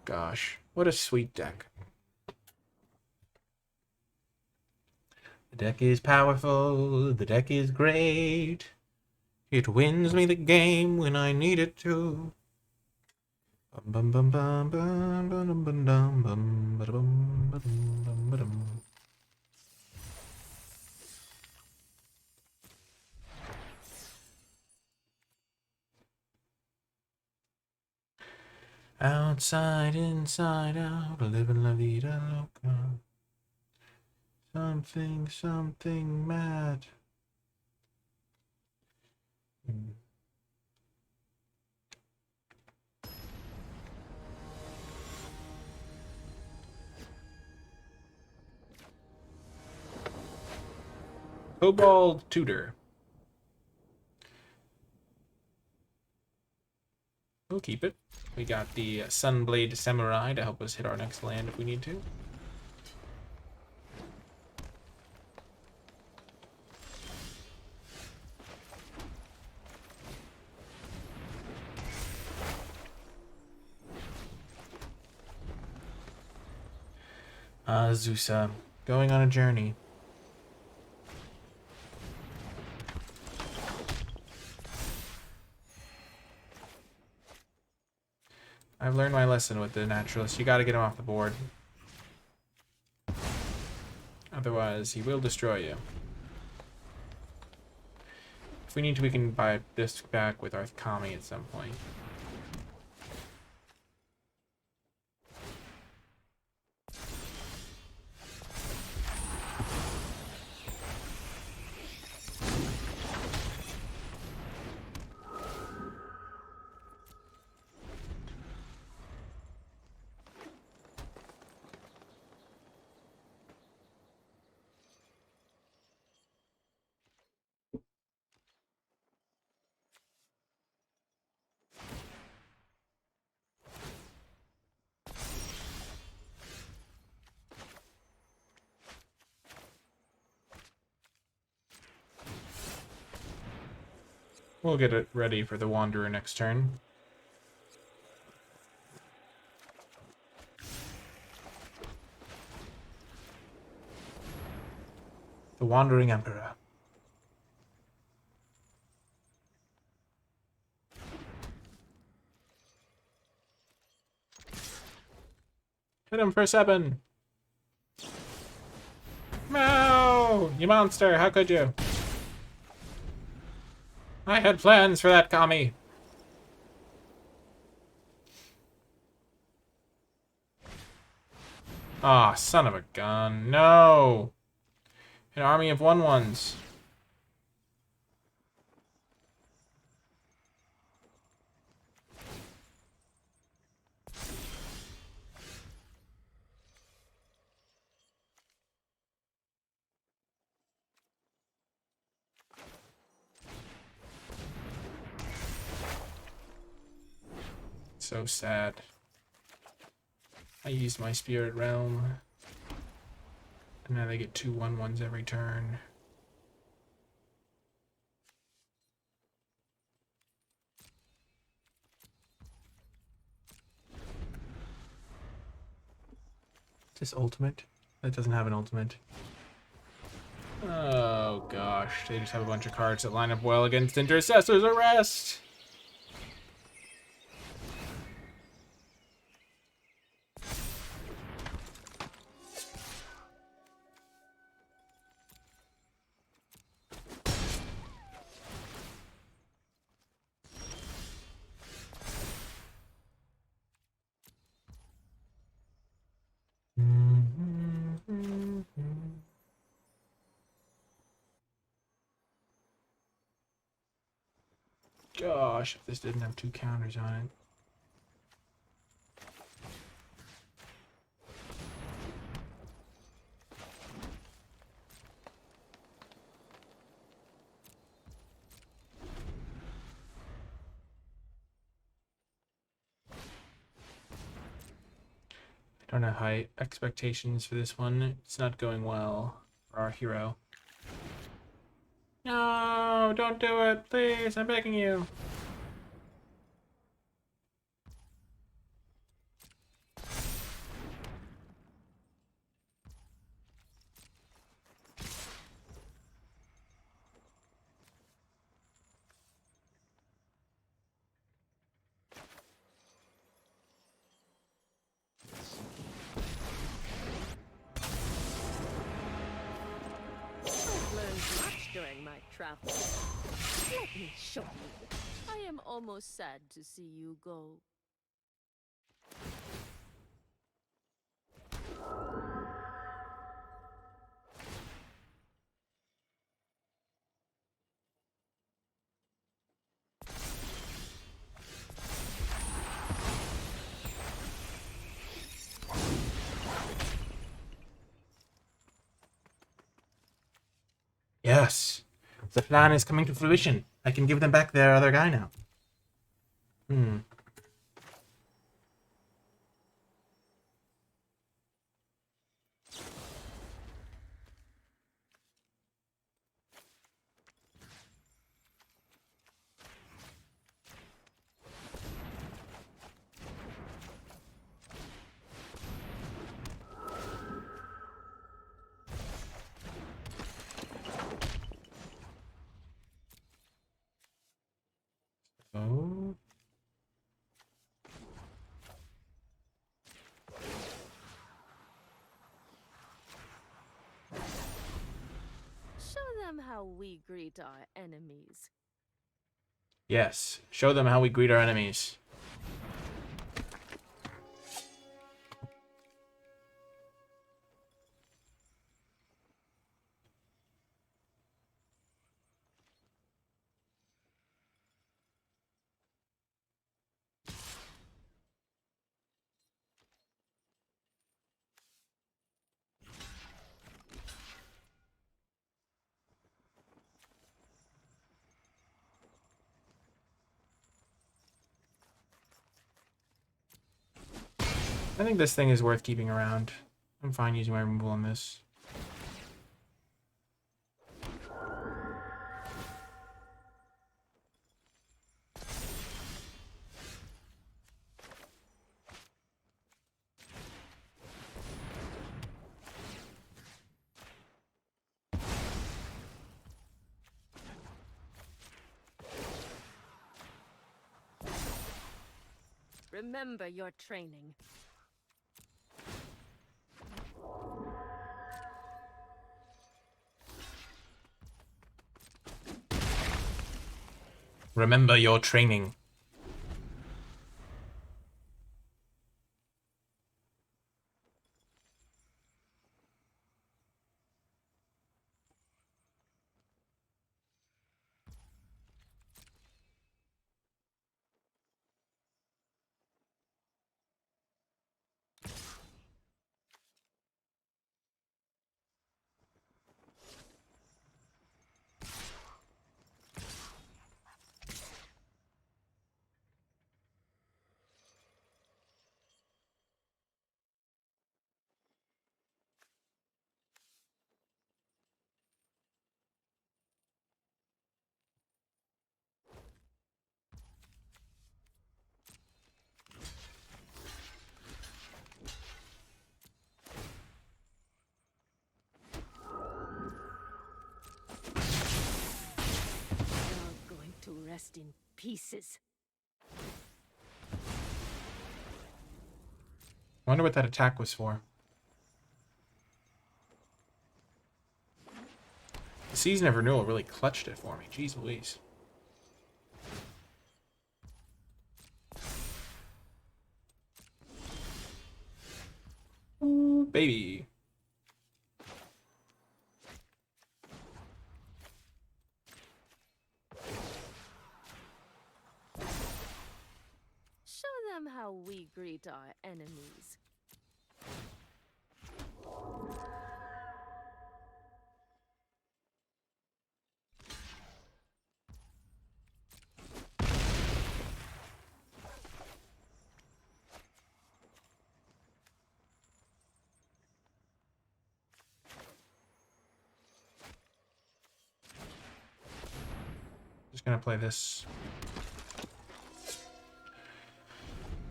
A: Gosh, what a sweet deck. The deck is powerful, the deck is great. It wins me the game when I need it to. Bum bum bum bum bum bum bum bum bum bum bum. Outside, inside out, living la vida loca. Something mad. Kobold Tutor. We'll keep it. We got the Sunblade Samurai to help us hit our next land if we need to. Azusa, going on a journey. I've learned my lesson with the naturalist. You gotta get him off the board. Otherwise, he will destroy you. If we need to, we can buy this back with our Kami at some point. We'll get it ready for the Wanderer next turn. The Wandering Emperor. Hit him for 7. No! You monster, how could you? I had plans for that Kami. Ah, son of a gun. No! An army of 1/1s. So sad. I used my Spirit Realm. And now they get 2 1/1s every turn. Is this ultimate? That doesn't have an ultimate. Oh gosh, they just have a bunch of cards that line up well against Intercessor's Arrest. Gosh, if this didn't have 2 counters on it. I don't have high expectations for this one. It's not going well for our hero. No, don't do it, please, I'm begging you.
C: I've learned much during my travels. Let me show you. I am almost sad to see you go.
A: Yes, the plan is coming to fruition. I can give them back their other guy now. Oh.
C: Show them how we greet our enemies.
A: Yes, show them how we greet our enemies. I think this thing is worth keeping around. I'm fine using my removal on this.
C: Remember your training.
A: Remember your training.
C: in pieces.
A: Wonder what that attack was for. The Season of Renewal really clutched it for me. Jeez Louise. Ooh, baby.
C: Show them how we greet our enemies.
A: Just gonna play this.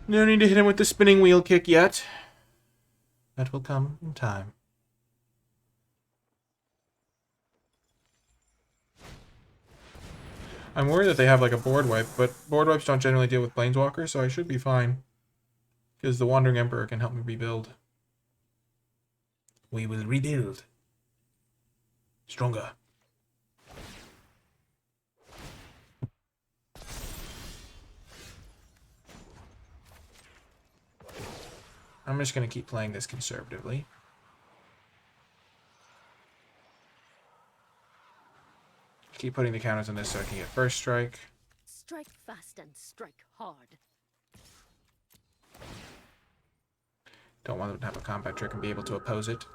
A: No need to hit him with the spinning wheel kick yet. That will come in time. I'm worried that they have like a board wipe, but board wipes don't generally deal with planeswalkers, so I should be fine. Because the Wandering Emperor can help me rebuild. We will rebuild. Stronger. I'm just going to keep playing this conservatively. Keep putting the counters on this so I can get first strike.
C: Strike fast and strike hard.
A: Don't want them to have a combat trick and be able to oppose it.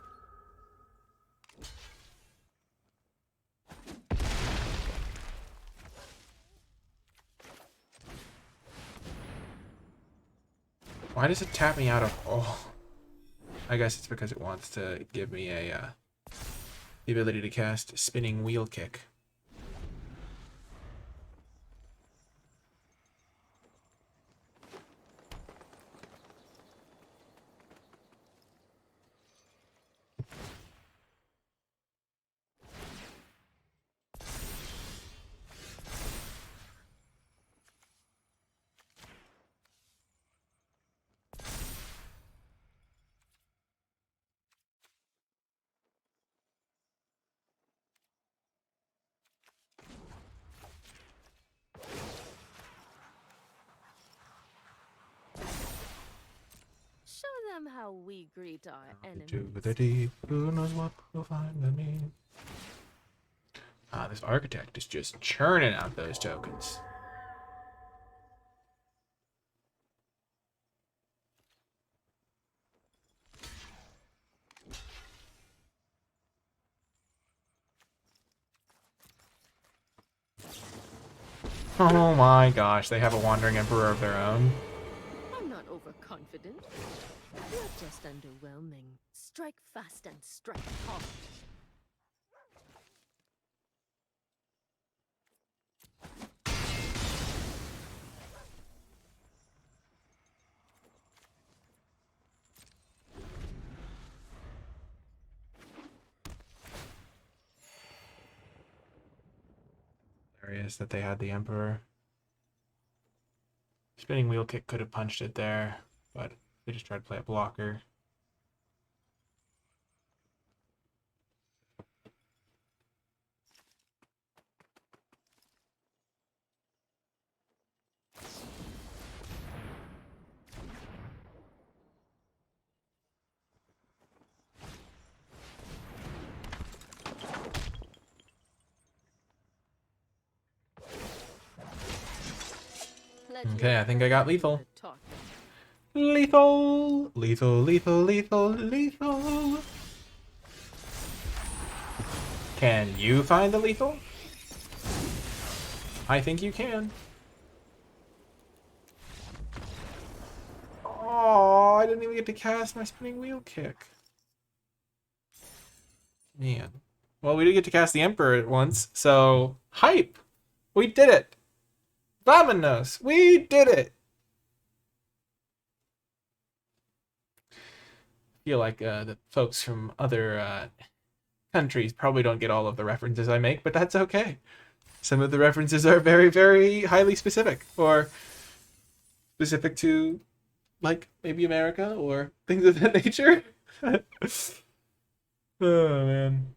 A: Why does it tap me out of... Oh. I guess it's because it wants to give me a the ability to cast Spinning Wheel Kick.
C: Show them how we greet our enemies.
A: To the deep, who knows what we'll find beneath. Ah, this architect is just churning out those tokens. Oh my gosh, they have a Wandering Emperor of their own.
C: I'm not overconfident. You're just underwhelming. Strike fast and strike hard.
A: Hilarious that they had the Emperor. Spinning Wheel Kick could have punched it there, but they just tried to play a blocker. Okay, I think I got lethal. Lethal! Lethal, lethal, lethal, lethal! Can you find the lethal? I think you can. Oh, I didn't even get to cast my Spinning Wheel Kick. Man. Well, we did get to cast the Emperor at once, so... Hype! We did it! Vamonos! We did it! I feel like the folks from other countries probably don't get all of the references I make, but that's okay. Some of the references are very, very highly specific, or specific to, like, maybe America or things of that nature. Oh, man.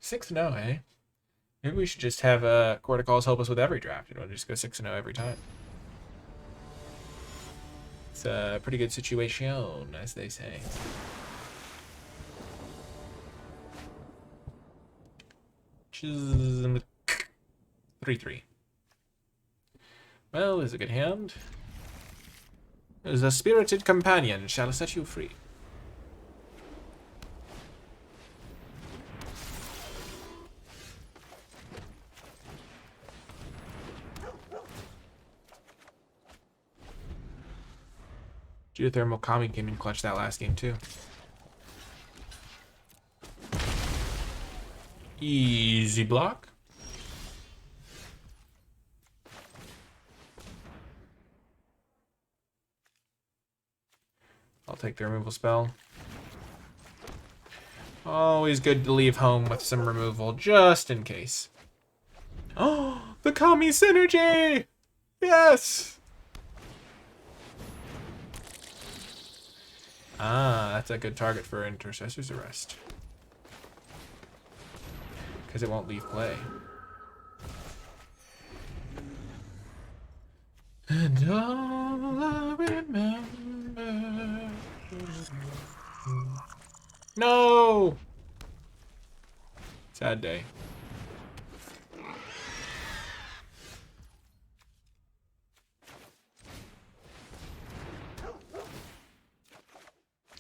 A: 6-0, eh? Maybe we should just have Court of Calls help us with every draft. You know, just go 6-0 every time. It's a pretty good situation, as they say. Which is 3-3. Well, is a good hand. The spirited companion shall set you free. Geothermal Kami came in clutch that last game too. Easy block. I'll take the removal spell. Always good to leave home with some removal, just in case. Oh, the Kami synergy! Yes! Ah, that's a good target for Intercessor's Arrest. Because it won't leave play. And all I remember... No! Sad day.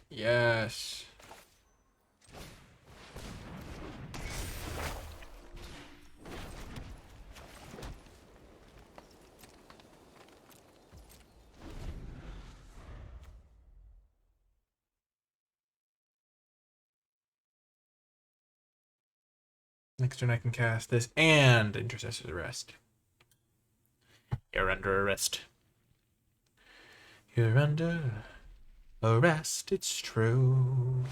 A: Yes. Next turn I can cast this and Intercessor's Arrest. You're under arrest. You're under arrest, it's true.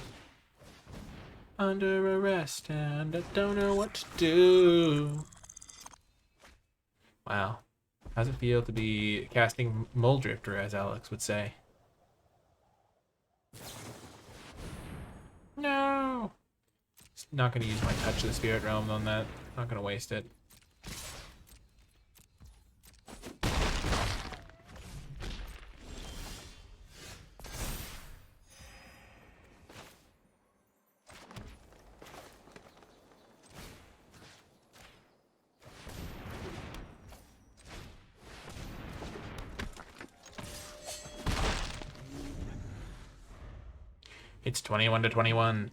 A: Under arrest and I don't know what to do. Wow. How's it feel to be casting Muldrifter, as Alex would say? No! Not going to use my Touch of the Spirit Realm on that. Not going to waste it. It's 21-21.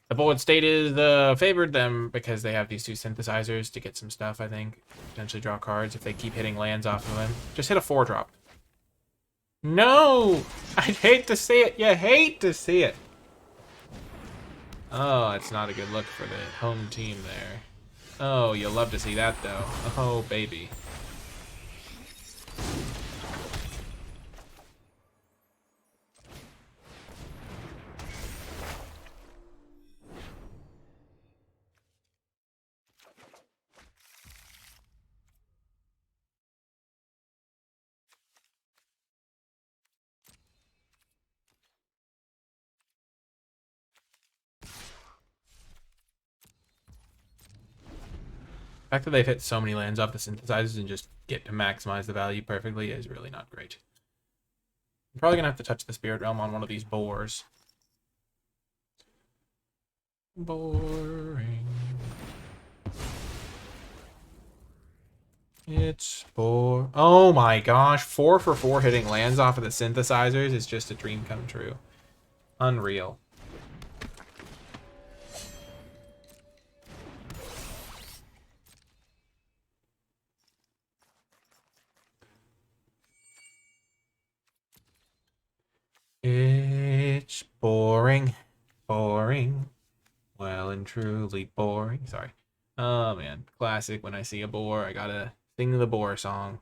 A: The board state is favored them because they have these two synthesizers to get some stuff, I think. Potentially draw cards if they keep hitting lands off of them. Just hit a 4-drop. No! I'd hate to see it. You hate to see it. Oh, it's not a good look for the home team there. Oh, you'll love to see that, though. Oh, baby. The fact that they've hit so many lands off the synthesizers and just get to maximize the value perfectly is really not great. I'm probably going to have to touch the Spirit Realm on one of these boars. Boring. It's bore. Oh my gosh, 4 for 4 hitting lands off of the synthesizers is just a dream come true. Unreal. It's boring. Boring. Well and truly boring. Sorry. Oh man. Classic. When I see a boar, I gotta sing the boar song.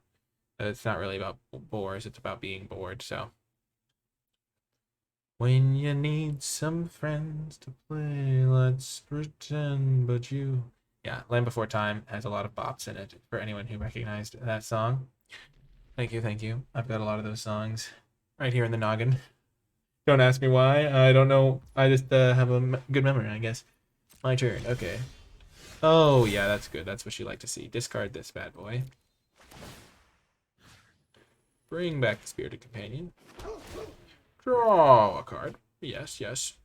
A: It's not really about boars, it's about being bored, so. When you need some friends to play, let's pretend but you. Yeah, Land Before Time has a lot of bops in it for anyone who recognized that song. Thank you, thank you. I've got a lot of those songs right here in the noggin. Don't ask me why. I don't know. I just have a good memory, I guess. My turn. Okay. Oh, yeah, that's good. That's what you like to see. Discard this bad boy. Bring back the Spirited Companion. Draw a card. Yes, yes.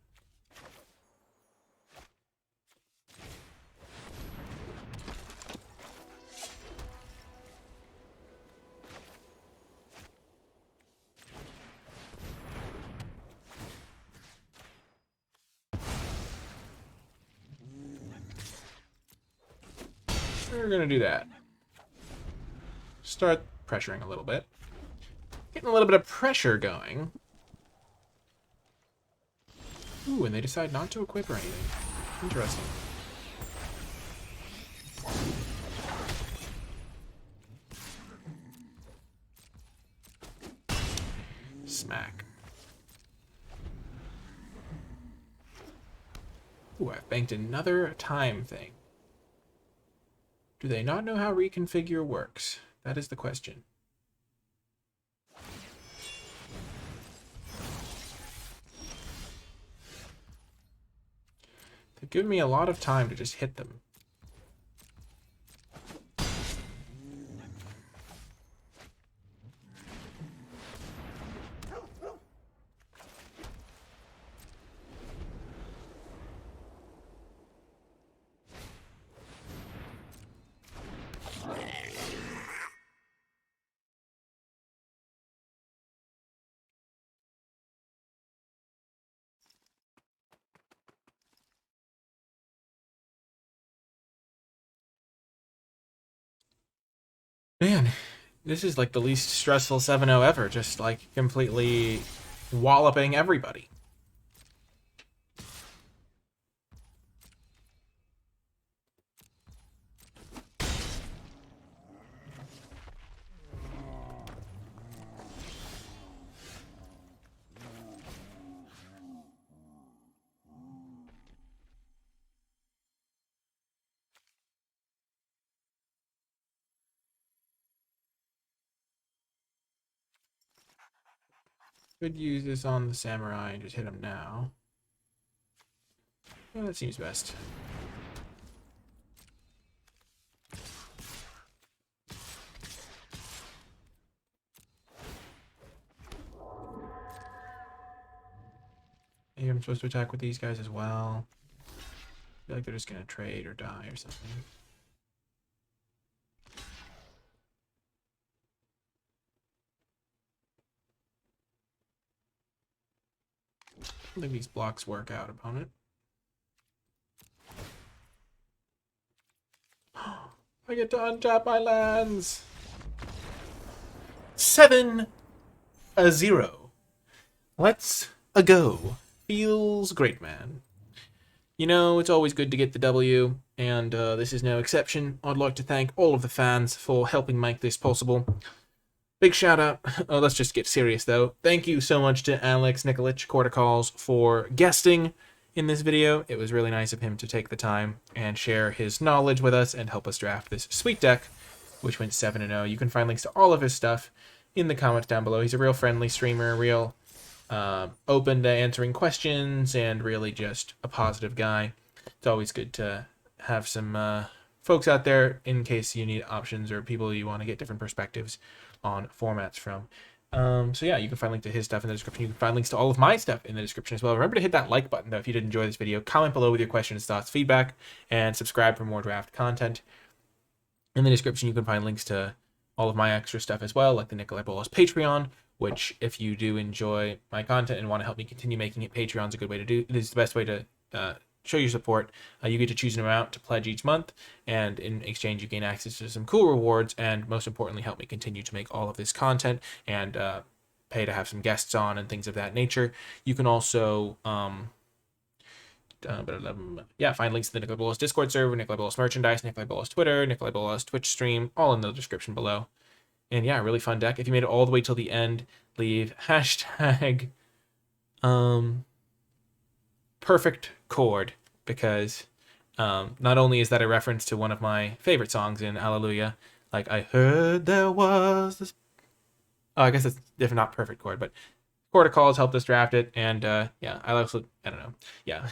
A: We're gonna do that. Start pressuring a little bit. Getting a little bit of pressure going. Ooh, and they decide not to equip or anything. Interesting. Smack. Ooh, I banked another time thing. Do they not know how reconfigure works? That is the question. They've given me a lot of time to just hit them. Man, this is like the least stressful 7-0 ever, just like completely walloping everybody. Could use this on the samurai and just hit him now. Yeah, that seems best. Maybe I'm supposed to attack with these guys as well. I feel like they're just gonna trade or die or something. I think these blocks work out, opponent. I get to untap my lands. 7-0. Let's a go. Feels great, man. You know, it's always good to get the W, and this is no exception. I'd like to thank all of the fans for helping make this possible. Big shout out. Oh, let's just get serious, though. Thank you so much to Alex Nikolic Kortikals for guesting in this video. It was really nice of him to take the time and share his knowledge with us and help us draft this sweet deck, which went 7-0. You can find links to all of his stuff in the comments down below. He's a real friendly streamer, real open to answering questions, and really just a positive guy. It's always good to have some folks out there in case you need options or people you want to get different perspectives on formats from. So yeah, you can find links to his stuff in the description. You can find links to all of my stuff in the description as well. Remember to hit that like button, though, if you did enjoy this video. Comment below with your questions, thoughts, feedback, and subscribe for more draft content. In the description, you can find links to all of my extra stuff as well, like the NicolaiBolas Patreon, which if you do enjoy my content and want to help me continue making it, Patreon's a good way to do. It is the best way to show your support. You get to choose an amount to pledge each month, and in exchange you gain access to some cool rewards, and most importantly help me continue to make all of this content and pay to have some guests on and things of that nature. You can also find links to the NicolaiBolas Discord server, NicolaiBolas merchandise, NicolaiBolas Twitter, NicolaiBolas Twitch stream, all in the description below. And yeah, really fun deck. If you made it all the way till the end, leave hashtag perfect chord, because not only is that a reference to one of my favorite songs in Alleluia, like I heard there was this. Oh, I guess it's different, not perfect chord, but chord of calls helped us draft it, and yeah, I also I don't know, yeah.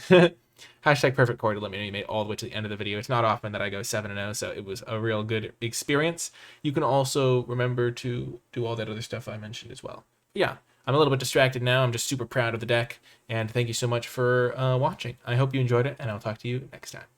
A: Hashtag perfect chord. Let me know you made it all the way to the end of the video. It's not often that I go 7-0, so it was a real good experience. You can also remember to do all that other stuff I mentioned as well. But yeah, I'm a little bit distracted now. I'm just super proud of the deck, and thank you so much for watching. I hope you enjoyed it, and I'll talk to you next time.